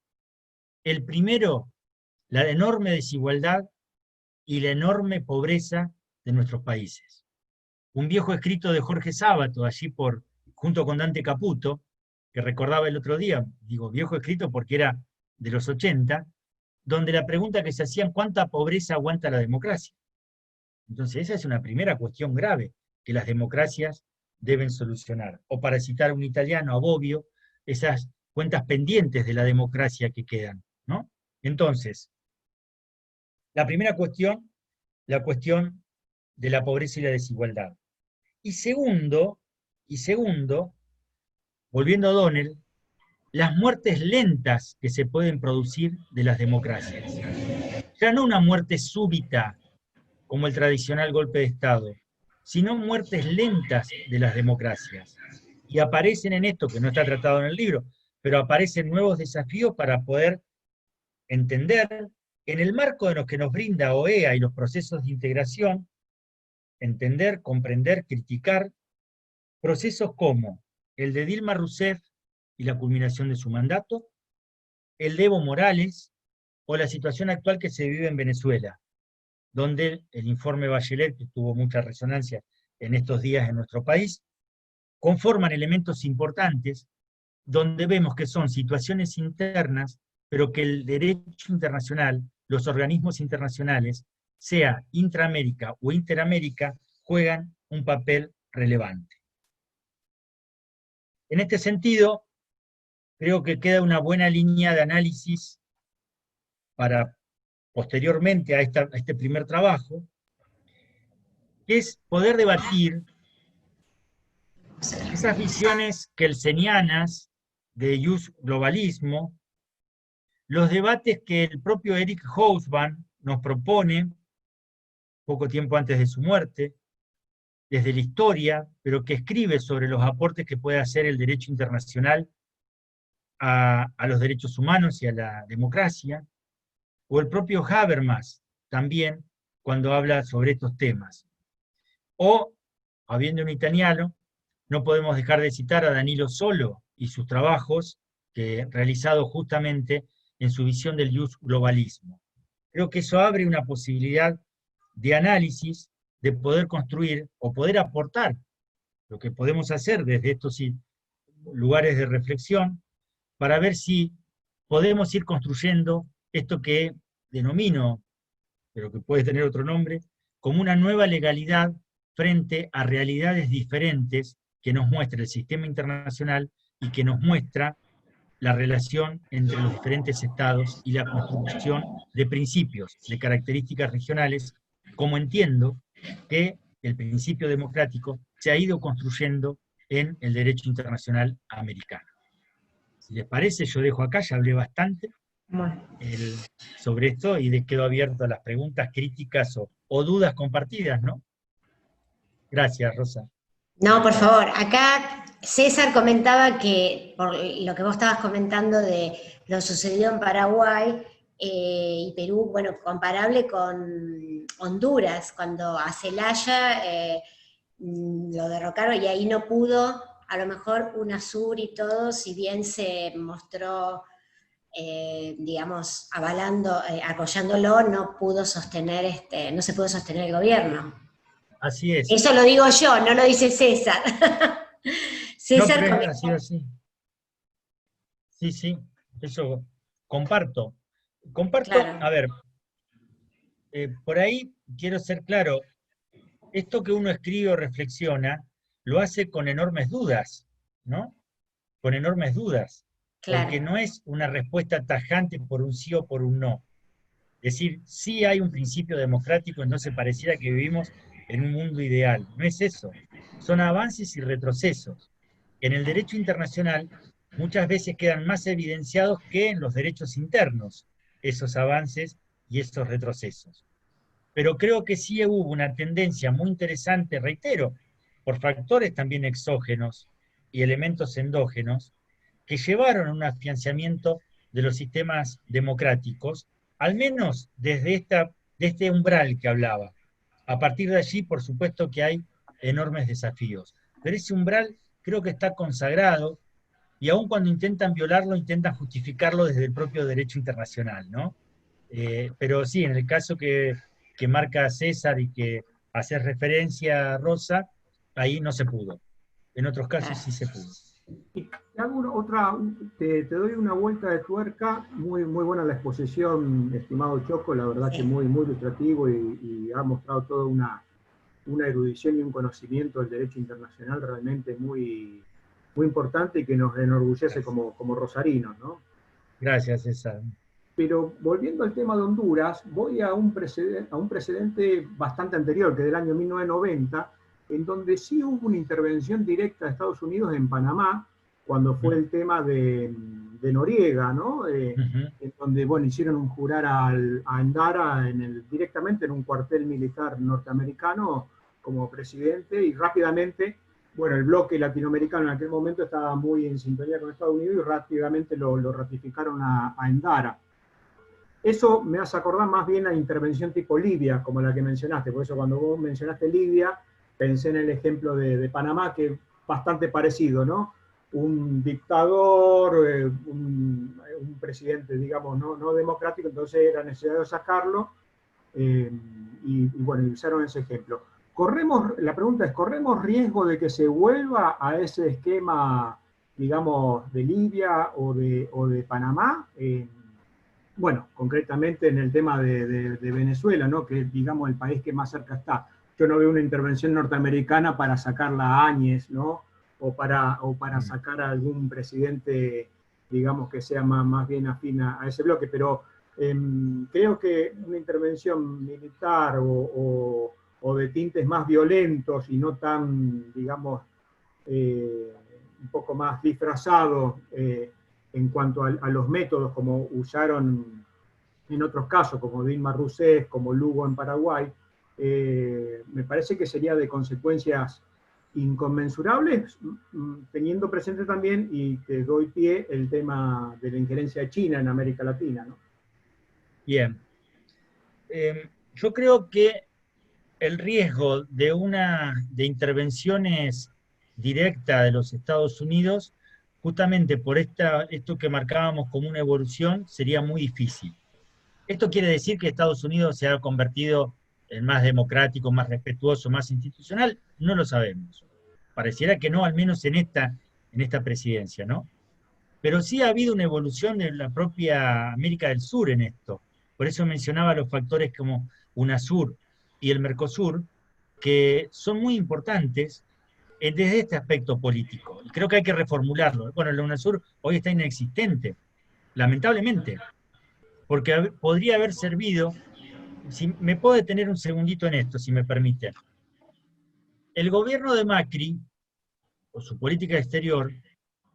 El primero, la enorme desigualdad y la enorme pobreza de nuestros países. Un viejo escrito de Jorge Sábato, allí junto con Dante Caputo, que recordaba el otro día, digo viejo escrito porque era de los 80, donde la pregunta que se hacían, ¿cuánta pobreza aguanta la democracia? Entonces esa es una primera cuestión grave que las democracias deben solucionar. O para citar a un italiano, a Bobbio, esas cuentas pendientes de la democracia que quedan, ¿no? Entonces, la primera cuestión, la cuestión de la pobreza y la desigualdad. Y segundo, volviendo a O'Donnell, las muertes lentas que se pueden producir de las democracias. Ya no una muerte súbita, como el tradicional golpe de Estado, sino muertes lentas de las democracias. Y aparecen en esto, que no está tratado en el libro, pero aparecen nuevos desafíos para poder entender, en el marco de lo que nos brinda OEA y los procesos de integración, entender, comprender, criticar procesos como el de Dilma Rousseff y la culminación de su mandato, el de Evo Morales, o la situación actual que se vive en Venezuela, donde el informe Bachelet, que tuvo mucha resonancia en estos días en nuestro país, conforman elementos importantes donde vemos que son situaciones internas, pero que el derecho internacional, los organismos internacionales, sea intraamérica o interamérica, juegan un papel relevante. En este sentido, creo que queda una buena línea de análisis para posteriormente a este primer trabajo, que es poder debatir esas visiones kelsenianas de jus globalismo, los debates que el propio Eric Hobsbawm nos propone poco tiempo antes de su muerte, desde la historia, pero que escribe sobre los aportes que puede hacer el derecho internacional a los derechos humanos y a la democracia, o el propio Habermas también, cuando habla sobre estos temas. O, habiendo un italiano, no podemos dejar de citar a Danilo Solo y sus trabajos realizados justamente en su visión del ius globalismo. Creo que eso abre una posibilidad de análisis, de poder construir o poder aportar lo que podemos hacer desde estos lugares de reflexión, para ver si podemos ir construyendo esto que denomino, pero que puede tener otro nombre, como una nueva legalidad frente a realidades diferentes que nos muestra el sistema internacional y que nos muestra la relación entre los diferentes estados y la construcción de principios, de características regionales, como entiendo que el principio democrático se ha ido construyendo en el derecho internacional americano. Si les parece, yo dejo acá, ya hablé bastante sobre esto y quedo abierto a las preguntas, críticas o dudas compartidas, ¿no? Gracias, Rosa. No, por favor. Acá César comentaba que, por lo que vos estabas comentando de lo sucedido en Paraguay y Perú, bueno, comparable con Honduras, cuando a Zelaya lo derrocaron y ahí no pudo, a lo mejor UNASUR y todo, si bien se mostró, digamos, apoyándolo, no pudo sostener, no se pudo sostener el gobierno. Así es. Eso lo digo yo, no lo dice César. César no, pero ha sido así. Sí, sí, eso comparto. Claro. A ver, por ahí quiero ser claro, esto que uno escribe o reflexiona, lo hace con enormes dudas, ¿no? Con enormes dudas. Claro. Porque no es una respuesta tajante por un sí o por un no. Es decir, sí hay un principio democrático, entonces pareciera que vivimos en un mundo ideal. No es eso. Son avances y retrocesos. En el derecho internacional muchas veces quedan más evidenciados que en los derechos internos, esos avances y esos retrocesos. Pero creo que sí hubo una tendencia muy interesante, reitero, por factores también exógenos y elementos endógenos, que llevaron a un afianzamiento de los sistemas democráticos, al menos desde este umbral que hablaba. A partir de allí, por supuesto que hay enormes desafíos. Pero ese umbral creo que está consagrado, y aun cuando intentan violarlo, intentan justificarlo desde el propio derecho internacional, ¿no? Pero sí, en el caso que marca César y que hace referencia a Rosa, ahí no se pudo. En otros casos sí se pudo. Y te doy una vuelta de tuerca, muy, muy buena la exposición, estimado Choco, la verdad que muy, muy ilustrativo y ha mostrado toda una erudición y un conocimiento del derecho internacional realmente muy, muy importante y que nos enorgullece como rosarinos, ¿no? Gracias, César. Pero volviendo al tema de Honduras, voy a un precedente bastante anterior, que del año 1990, en donde sí hubo una intervención directa de Estados Unidos en Panamá, cuando fue el tema de Noriega, ¿no? En donde, bueno, hicieron un jurar a Endara directamente en un cuartel militar norteamericano como presidente, y rápidamente, bueno, el bloque latinoamericano en aquel momento estaba muy en sintonía con Estados Unidos y rápidamente lo ratificaron a Endara. Eso me hace acordar más bien a intervención tipo Libia, como la que mencionaste, por eso cuando vos mencionaste Libia, pensé en el ejemplo de Panamá, que es bastante parecido, ¿no? Un dictador, un presidente, digamos, no democrático, entonces era necesario sacarlo, y bueno, usaron ese ejemplo. La pregunta es, ¿corremos riesgo de que se vuelva a ese esquema, digamos, de Libia o de Panamá? Bueno, concretamente en el tema de Venezuela, ¿no? Que es, digamos, el país que más cerca está. Yo no veo una intervención norteamericana para sacarla a Áñez, ¿no? O para sacar a algún presidente, digamos, que sea más bien afín a ese bloque, pero creo que una intervención militar o de tintes más violentos y no tan, digamos, un poco más disfrazados en cuanto a los métodos como usaron en otros casos, como Dilma Rousseff, como Lugo en Paraguay, me me parece que sería de consecuencias inconmensurables, teniendo presente también, y te doy pie, el tema de la injerencia de China en América Latina, ¿no? Bien. Yo creo que el riesgo de intervenciones directas de los Estados Unidos, justamente por esto que marcábamos como una evolución, sería muy difícil. ¿Esto quiere decir que Estados Unidos se ha convertido en más democrático, más respetuoso, más institucional? No lo sabemos. Pareciera que no, al menos en esta presidencia, ¿no? Pero sí ha habido una evolución de la propia América del Sur en esto. Por eso mencionaba los factores como UNASUR y el Mercosur, que son muy importantes desde este aspecto político. Y creo que hay que reformularlo. Bueno, el UNASUR hoy está inexistente, lamentablemente, porque podría haber servido. Si me puedo detener un segundito en esto, si me permiten. El gobierno de Macri, o su política exterior,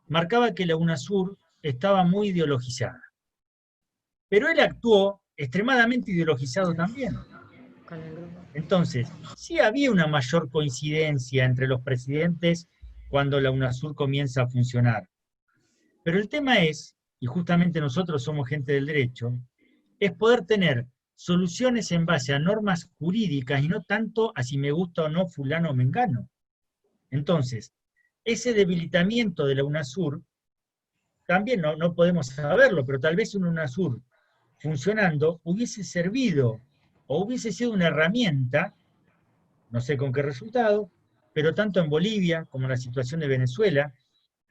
marcaba que la UNASUR estaba muy ideologizada. Pero él actuó extremadamente ideologizado también. Entonces, sí había una mayor coincidencia entre los presidentes cuando la UNASUR comienza a funcionar. Pero el tema es, y justamente nosotros somos gente del derecho, es poder tener soluciones en base a normas jurídicas y no tanto a si me gusta o no fulano o mengano. Entonces, ese debilitamiento de la UNASUR, también no podemos saberlo, pero tal vez una UNASUR funcionando hubiese servido o hubiese sido una herramienta, no sé con qué resultado, pero tanto en Bolivia como en la situación de Venezuela,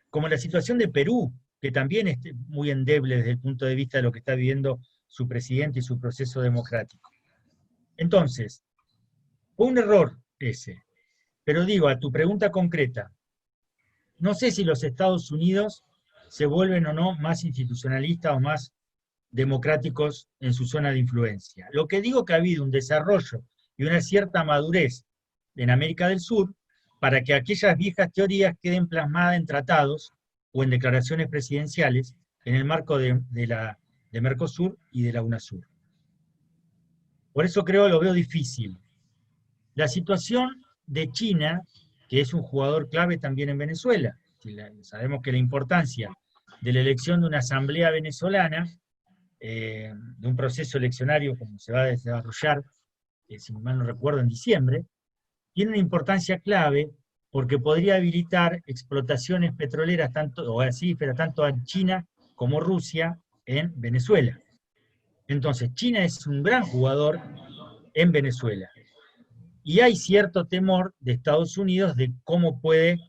como en la situación de Perú, que también es muy endeble desde el punto de vista de lo que está viviendo su presidente y su proceso democrático. Entonces, fue un error ese. Pero digo, a tu pregunta concreta, no sé si los Estados Unidos se vuelven o no más institucionalistas o más democráticos en su zona de influencia. Lo que digo que ha habido un desarrollo y una cierta madurez en América del Sur para que aquellas viejas teorías queden plasmadas en tratados o en declaraciones presidenciales en el marco de Mercosur y de la UNASUR. Por eso lo veo difícil. La situación de China, que es un jugador clave también en Venezuela, sabemos que la importancia de la elección de una asamblea venezolana, de un proceso eleccionario como se va a desarrollar, si mal no recuerdo, en diciembre, tiene una importancia clave porque podría habilitar explotaciones petroleras tanto en China como Rusia en Venezuela. Entonces, China es un gran jugador en Venezuela. Y hay cierto temor de Estados Unidos de cómo puede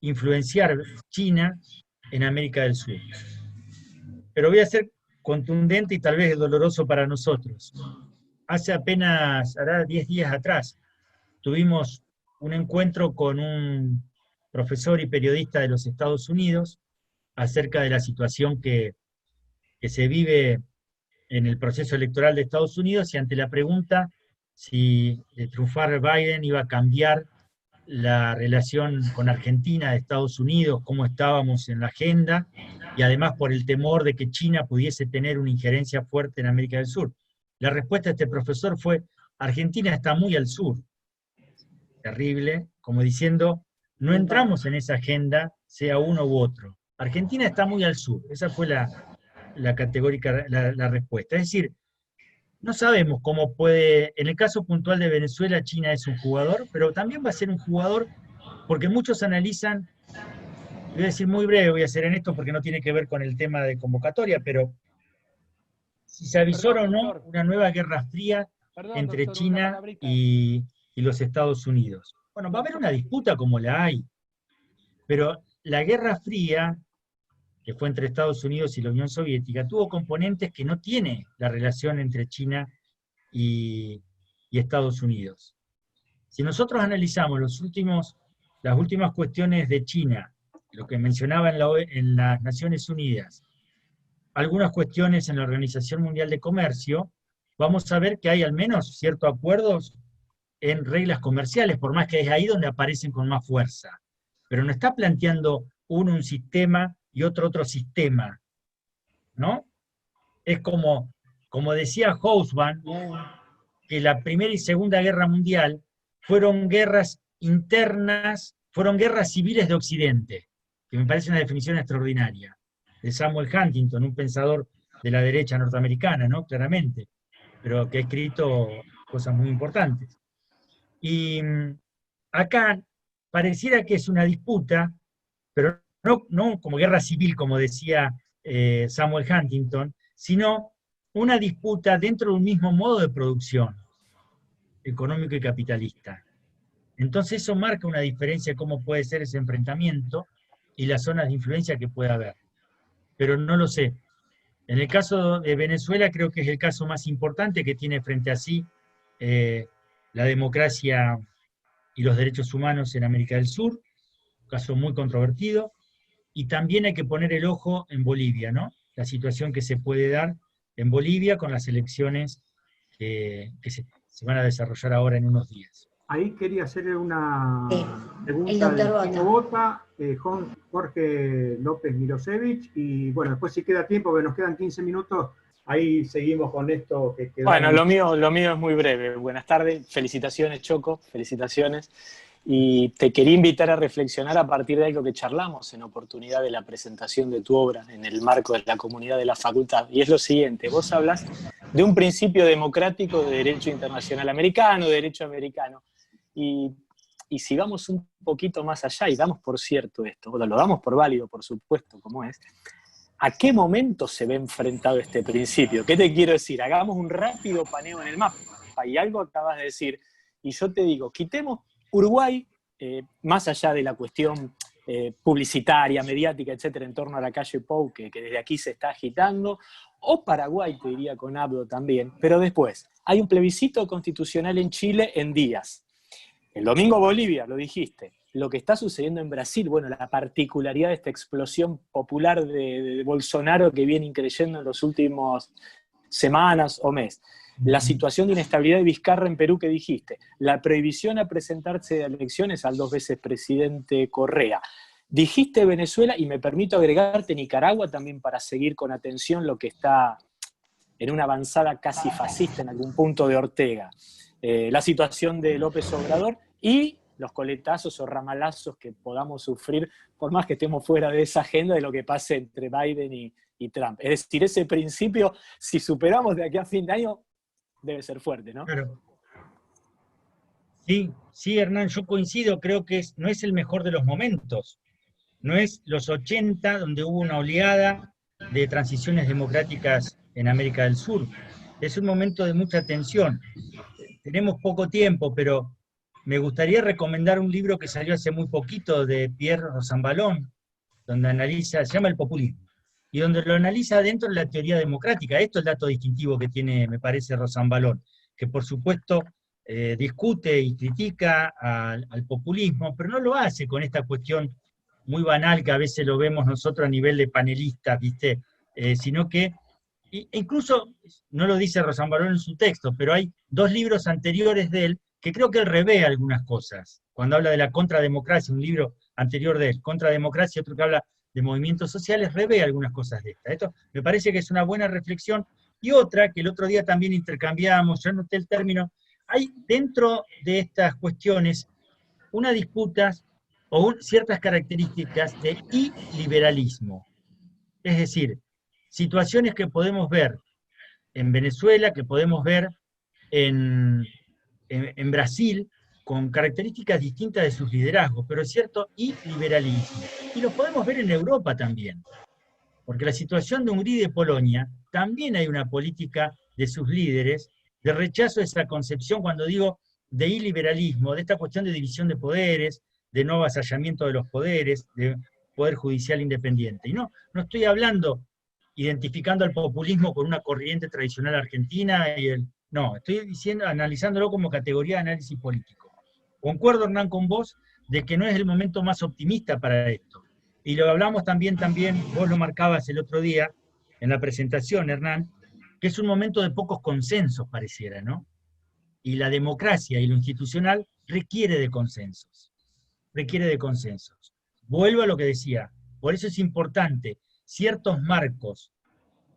influenciar China en América del Sur. Pero voy a ser contundente y tal vez doloroso para nosotros. Hará 10 días atrás, tuvimos un encuentro con un profesor y periodista de los Estados Unidos acerca de la situación que se vive en el proceso electoral de Estados Unidos y ante la pregunta si de triunfar Biden iba a cambiar la relación con Argentina de Estados Unidos, cómo estábamos en la agenda, y además por el temor de que China pudiese tener una injerencia fuerte en América del Sur. La respuesta de este profesor fue: Argentina está muy al sur. Terrible, como diciendo, no entramos en esa agenda, sea uno u otro. Argentina está muy al sur. Esa fue la categórica, la respuesta. Es decir, no sabemos cómo puede, en el caso puntual de Venezuela, China es un jugador, pero también va a ser un jugador, porque muchos analizan, voy a decir muy breve, voy a hacer en esto porque no tiene que ver con el tema de convocatoria, pero si se avisora o no una nueva guerra fría entre China y los Estados Unidos. Bueno, va a haber una disputa como la hay, pero la Guerra Fría, que fue entre Estados Unidos y la Unión Soviética, tuvo componentes que no tiene la relación entre China y Estados Unidos. Si nosotros analizamos las últimas cuestiones de China, lo que mencionaba en las Naciones Unidas, algunas cuestiones en la Organización Mundial de Comercio, vamos a ver que hay al menos ciertos acuerdos en reglas comerciales, por más que es ahí donde aparecen con más fuerza. Pero no está planteando uno un sistema y otro sistema, ¿no? Es como decía Hobsbawm, que la Primera y Segunda Guerra Mundial fueron guerras internas, fueron guerras civiles de Occidente, que me parece una definición extraordinaria, de Samuel Huntington, un pensador de la derecha norteamericana, ¿no? Claramente, pero que ha escrito cosas muy importantes. Y acá pareciera que es una disputa, pero no como guerra civil, como decía Samuel Huntington, sino una disputa dentro de un mismo modo de producción económico y capitalista. Entonces eso marca una diferencia de cómo puede ser ese enfrentamiento y las zonas de influencia que puede haber. Pero no lo sé. En el caso de Venezuela creo que es el caso más importante que tiene frente a sí la democracia y los derechos humanos en América del Sur, un caso muy controvertido, y también hay que poner el ojo en Bolivia, ¿no? La situación que se puede dar en Bolivia con las elecciones que se van a desarrollar ahora en unos días. Ahí quería hacerle una pregunta el doctor al Bota, Jorge López Milosevich, y bueno, después si queda tiempo, que nos quedan 15 minutos, ahí seguimos con esto que quedó. Bueno, lo mío es muy breve. Buenas tardes, felicitaciones Choco, felicitaciones. Y te quería invitar a reflexionar a partir de algo que charlamos en oportunidad de la presentación de tu obra en el marco de la comunidad de la facultad. Y es lo siguiente, vos hablas de un principio democrático de derecho internacional americano, de derecho americano. Y si vamos un poquito más allá y damos por cierto esto, lo damos por válido, por supuesto, como es, ¿a qué momento se ve enfrentado este principio? ¿Qué te quiero decir? Hagamos un rápido paneo en el mapa. Y algo acabas de decir, y yo te digo, quitemos Uruguay, más allá de la cuestión publicitaria, mediática, etcétera, en torno a la calle Pou, que desde aquí se está agitando, o Paraguay, te diría con Abdo también, pero después, hay un plebiscito constitucional en Chile en días. El domingo Bolivia, lo dijiste. Lo que está sucediendo en Brasil, bueno, la particularidad de esta explosión popular de Bolsonaro que viene increyendo en los últimos semanas o meses. La situación de inestabilidad de Vizcarra en Perú que dijiste. La prohibición a presentarse a elecciones al 2 veces presidente Correa. Dijiste Venezuela y me permito agregarte Nicaragua también para seguir con atención lo que está en una avanzada casi fascista en algún punto de Ortega. La situación de López Obrador y los coletazos o ramalazos que podamos sufrir, por más que estemos fuera de esa agenda de lo que pase entre Biden y Trump. Es decir, ese principio, si superamos de aquí a fin de año, debe ser fuerte, ¿no? Claro. Sí, Hernán, yo coincido, creo que no es el mejor de los momentos. No es los 80, donde hubo una oleada de transiciones democráticas en América del Sur. Es un momento de mucha tensión. Tenemos poco tiempo, pero me gustaría recomendar un libro que salió hace muy poquito de Pierre Rosanvallon, donde analiza, se llama El populismo, y donde lo analiza dentro de la teoría democrática. Esto es el dato distintivo que tiene, me parece, Rosanvallon, que por supuesto discute y critica al populismo, pero no lo hace con esta cuestión muy banal que a veces lo vemos nosotros a nivel de panelistas, ¿viste? Sino que, incluso, no lo dice Rosanvallon en su texto, pero hay 2 libros anteriores de él que creo que él revé algunas cosas. Cuando habla de la contrademocracia, un libro anterior de él, Contrademocracia, otro que habla de movimientos sociales, revé algunas cosas de esta. Esto me parece que es una buena reflexión. Y otra, que el otro día también intercambiamos, yo anoté el término, hay dentro de estas cuestiones una disputa o ciertas características de iliberalismo. Es decir, situaciones que podemos ver en Venezuela, que podemos ver en Brasil, con características distintas de sus liderazgos, pero es cierto, y liberalismo. Y lo podemos ver en Europa también, porque la situación de Hungría y de Polonia, también hay una política de sus líderes de rechazo a esa concepción, cuando digo de iliberalismo, de esta cuestión de división de poderes, de no avasallamiento de los poderes, de poder judicial independiente. Y no estoy hablando, identificando al populismo con una corriente tradicional argentina, no, estoy diciendo, analizándolo como categoría de análisis político. Concuerdo, Hernán, con vos, de que no es el momento más optimista para esto. Y lo hablamos también, vos lo marcabas el otro día, en la presentación, Hernán, que es un momento de pocos consensos, pareciera, ¿no? Y la democracia y lo institucional requiere de consensos. Vuelvo a lo que decía, por eso es importante ciertos marcos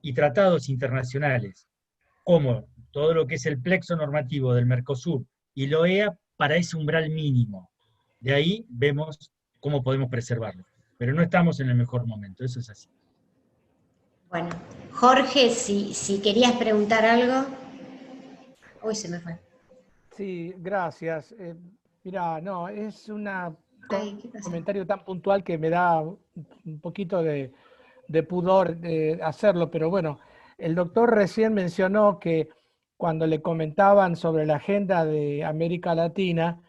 y tratados internacionales, como todo lo que es el plexo normativo del Mercosur y la OEA para ese umbral mínimo. De ahí vemos cómo podemos preservarlo. Pero no estamos en el mejor momento, eso es así. Bueno, Jorge, si querías preguntar algo. Uy, se me fue. Sí, gracias. Mira, no, es un Ay, ¿qué pasó? comentario tan puntual que me da un poquito de pudor de hacerlo, pero bueno, el doctor recién mencionó que cuando le comentaban sobre la agenda de América Latina,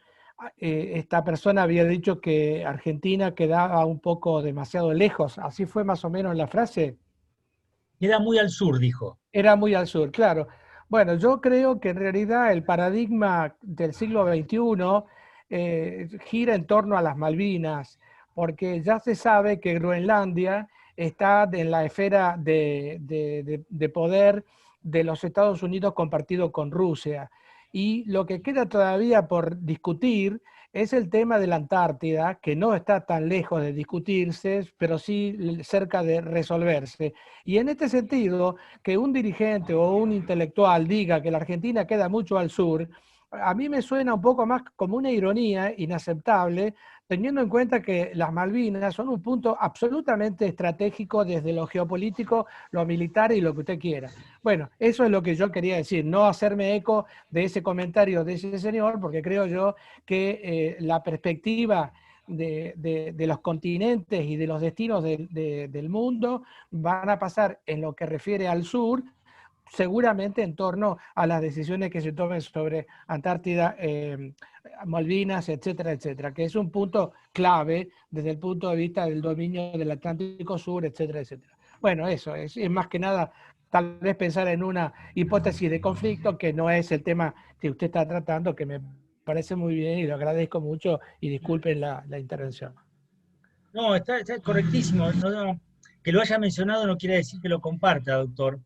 esta persona había dicho que Argentina quedaba un poco demasiado lejos. ¿Así fue más o menos la frase? Queda muy al sur, dijo. Era muy al sur, claro. Bueno, yo creo que en realidad el paradigma del siglo XXI gira en torno a las Malvinas, porque ya se sabe que Groenlandia está en la esfera de poder de los Estados Unidos compartido con Rusia. Y lo que queda todavía por discutir es el tema de la Antártida, que no está tan lejos de discutirse, pero sí cerca de resolverse. Y en este sentido, que un dirigente o un intelectual diga que la Argentina queda mucho al sur, a mí me suena un poco más como una ironía inaceptable, teniendo en cuenta que las Malvinas son un punto absolutamente estratégico desde lo geopolítico, lo militar y lo que usted quiera. Bueno, eso es lo que yo quería decir, no hacerme eco de ese comentario de ese señor, porque creo yo que la perspectiva de los continentes y de los destinos del mundo van a pasar en lo que refiere al sur, seguramente en torno a las decisiones que se tomen sobre Antártida, Malvinas, etcétera, etcétera, que es un punto clave desde el punto de vista del dominio del Atlántico Sur, etcétera, etcétera. Bueno, eso es más que nada tal vez pensar en una hipótesis de conflicto que no es el tema que usted está tratando, que me parece muy bien y lo agradezco mucho y disculpen la intervención. No, está correctísimo. No, que lo haya mencionado no quiere decir que lo comparta, doctor.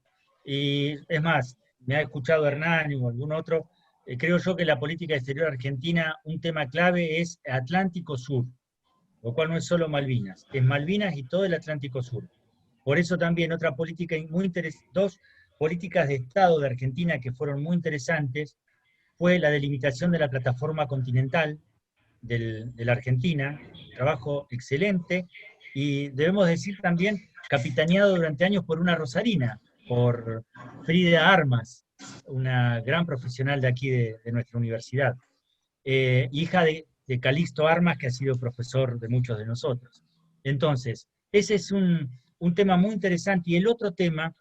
Y es más, me ha escuchado Hernán o algún otro, creo yo que la política exterior argentina, un tema clave es Atlántico Sur, lo cual no es solo Malvinas, es Malvinas y todo el Atlántico Sur. Por eso también otra política muy interesante, dos políticas de Estado de Argentina que fueron muy interesantes, fue la delimitación de la plataforma continental de la Argentina, trabajo excelente, y debemos decir también capitaneado durante años por una rosarina, por Frida Armas, una gran profesional de aquí de nuestra universidad, hija de Calixto Armas, que ha sido profesor de muchos de nosotros. Entonces, ese es un tema muy interesante. Y el otro tema,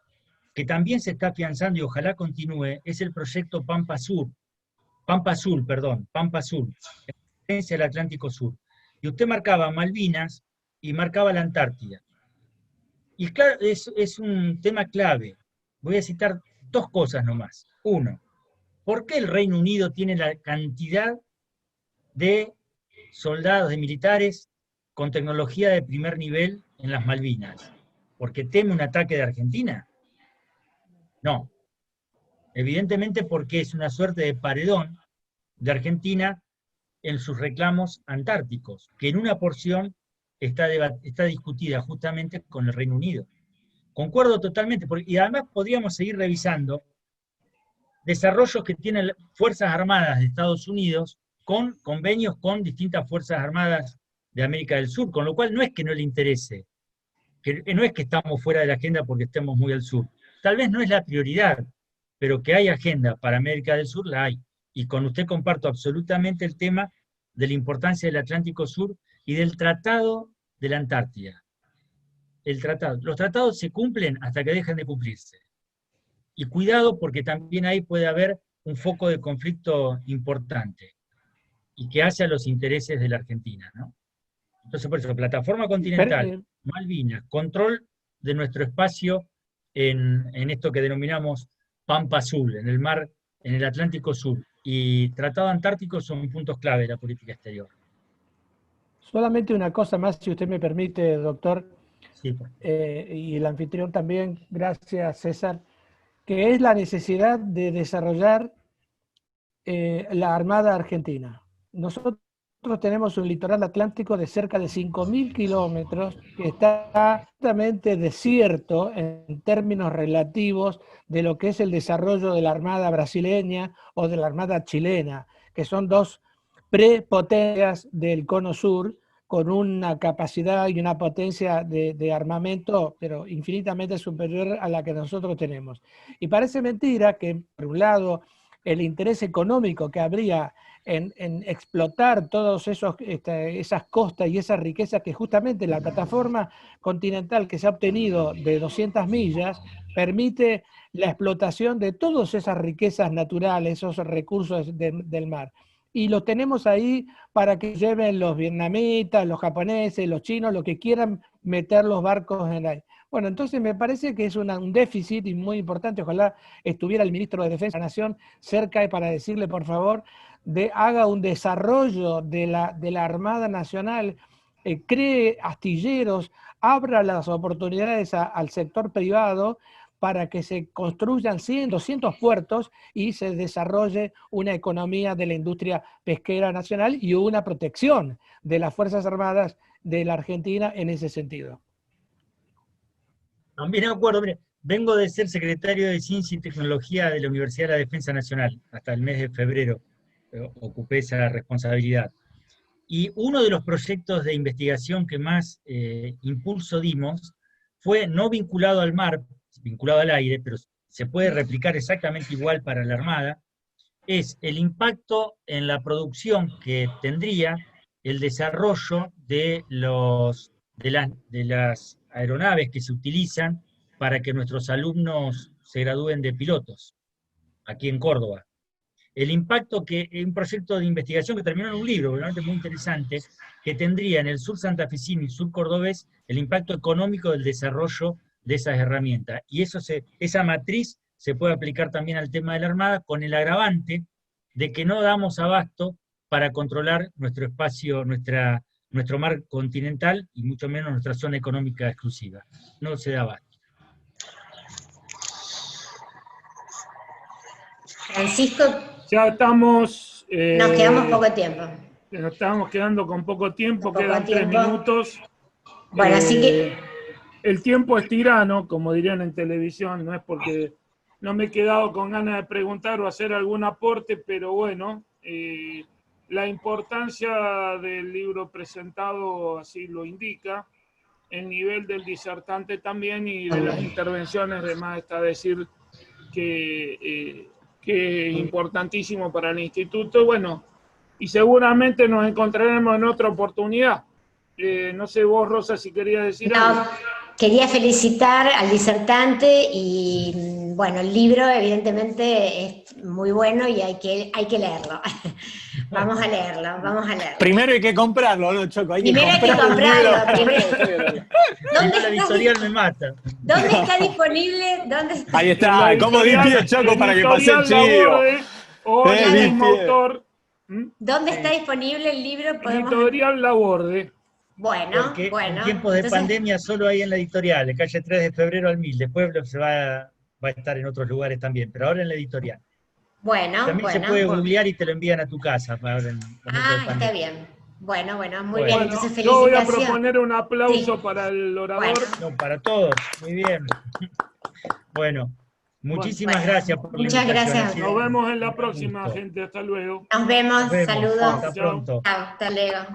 que también se está afianzando y ojalá continúe, es el proyecto Pampa Azul, en el Atlántico Sur. Y usted marcaba Malvinas y marcaba la Antártida. Y claro, es un tema clave. Voy a citar dos cosas nomás. Uno, ¿por qué el Reino Unido tiene la cantidad de soldados, de militares con tecnología de primer nivel en las Malvinas? ¿Porque teme un ataque de Argentina? No. Evidentemente porque es una suerte de paredón de Argentina en sus reclamos antárticos, que en una porción está discutida justamente con el Reino Unido. Concuerdo totalmente, y además podríamos seguir revisando desarrollos que tienen Fuerzas Armadas de Estados Unidos con convenios con distintas Fuerzas Armadas de América del Sur, con lo cual no es que no le interese, que no es que estamos fuera de la agenda porque estemos muy al sur. Tal vez no es la prioridad, pero que hay agenda para América del Sur, la hay. Y con usted comparto absolutamente el tema de la importancia del Atlántico Sur y del Tratado de la Antártida. Los tratados se cumplen hasta que dejan de cumplirse. Y cuidado porque también ahí puede haber un foco de conflicto importante y que hace a los intereses de la Argentina, ¿no? Entonces, por eso, plataforma continental, Malvinas, control de nuestro espacio en esto que denominamos Pampa Azul, en el mar, en el Atlántico Sur, y Tratado Antártico son puntos clave de la política exterior. Solamente una cosa más, si usted me permite, doctor, sí, y el anfitrión también, gracias César, que es la necesidad de desarrollar la Armada Argentina. Nosotros nosotros tenemos un litoral atlántico de cerca de 5.000 kilómetros que está absolutamente desierto en términos relativos de lo que es el desarrollo de la Armada brasileña o de la Armada chilena, que son dos prepotencias del Cono Sur, con una capacidad y una potencia de armamento, pero infinitamente superior a la que nosotros tenemos. Y parece mentira que, por un lado, el interés económico que habría en explotar todas esas costas y esas riquezas que justamente la plataforma continental que se ha obtenido de 200 millas permite la explotación de todas esas riquezas naturales, esos recursos del mar. Y los tenemos ahí para que lleven los vietnamitas, los japoneses, los chinos, los que quieran meter los barcos en ahí. Bueno, entonces me parece que es un déficit y muy importante. Ojalá estuviera el ministro de Defensa de la Nación cerca para decirle, por favor, haga un desarrollo de la Armada Nacional, cree astilleros, abra las oportunidades al sector privado para que se construyan 100, 200 puertos y se desarrolle una economía de la industria pesquera nacional y una protección de las Fuerzas Armadas de la Argentina en ese sentido. También me acuerdo, mire, vengo de ser secretario de Ciencia y Tecnología de la Universidad de la Defensa Nacional, hasta el mes de febrero ocupé esa responsabilidad. Y uno de los proyectos de investigación que más impulso dimos fue no vinculado al mar, vinculado al aire, pero se puede replicar exactamente igual para la Armada, es el impacto en la producción que tendría el desarrollo de las aeronaves que se utilizan para que nuestros alumnos se gradúen de pilotos, aquí en Córdoba. El impacto que un proyecto de investigación que terminó en un libro, realmente muy interesante, que tendría en el sur santafesino y sur cordobés el impacto económico del desarrollo de esas herramientas. Y esa matriz se puede aplicar también al tema de la Armada, con el agravante de que no damos abasto para controlar nuestro espacio, nuestro mar continental y mucho menos nuestra zona económica exclusiva. No se da abasto. Francisco, ya estamos... nos quedamos poco tiempo. Nos estamos quedando con poco tiempo, quedan 3 minutos. Bueno, así que... El tiempo es tirano, como dirían en televisión, no es porque no me he quedado con ganas de preguntar o hacer algún aporte, pero bueno, la importancia del libro presentado así lo indica, el nivel del disertante también y de las intervenciones, además está decir que es importantísimo para el instituto, bueno, y seguramente nos encontraremos en otra oportunidad. No sé vos, Rosa, si querías decir algo. Quería felicitar al disertante y, bueno, el libro evidentemente es muy bueno y hay que leerlo. Vamos a leerlo. Primero hay que comprarlo, ¿no, Choco? Primero hay que comprarlo. ¿Dónde la editorial me mata? ¿Dónde está disponible? Ahí está, ¿cómo limpio, Choco, para que pase el chivo? O el mismo autor. ¿Dónde está disponible el libro? Editorial Laborde. Bueno, en tiempos de pandemia solo hay en la editorial, de calle 3 de febrero al 1000, después se va a estar en otros lugares también, pero ahora en la editorial. También se puede googlear y te lo envían a tu casa. Está bien. Bueno, muy bien, entonces felicitaciones. Yo voy a proponer un aplauso para el orador. No, para todos, muy bien. Bueno, muchísimas gracias por la invitación. Muchas gracias. Nos vemos en la próxima, gente. Hasta luego. Nos vemos. Saludos. Hasta pronto. Chao, hasta luego.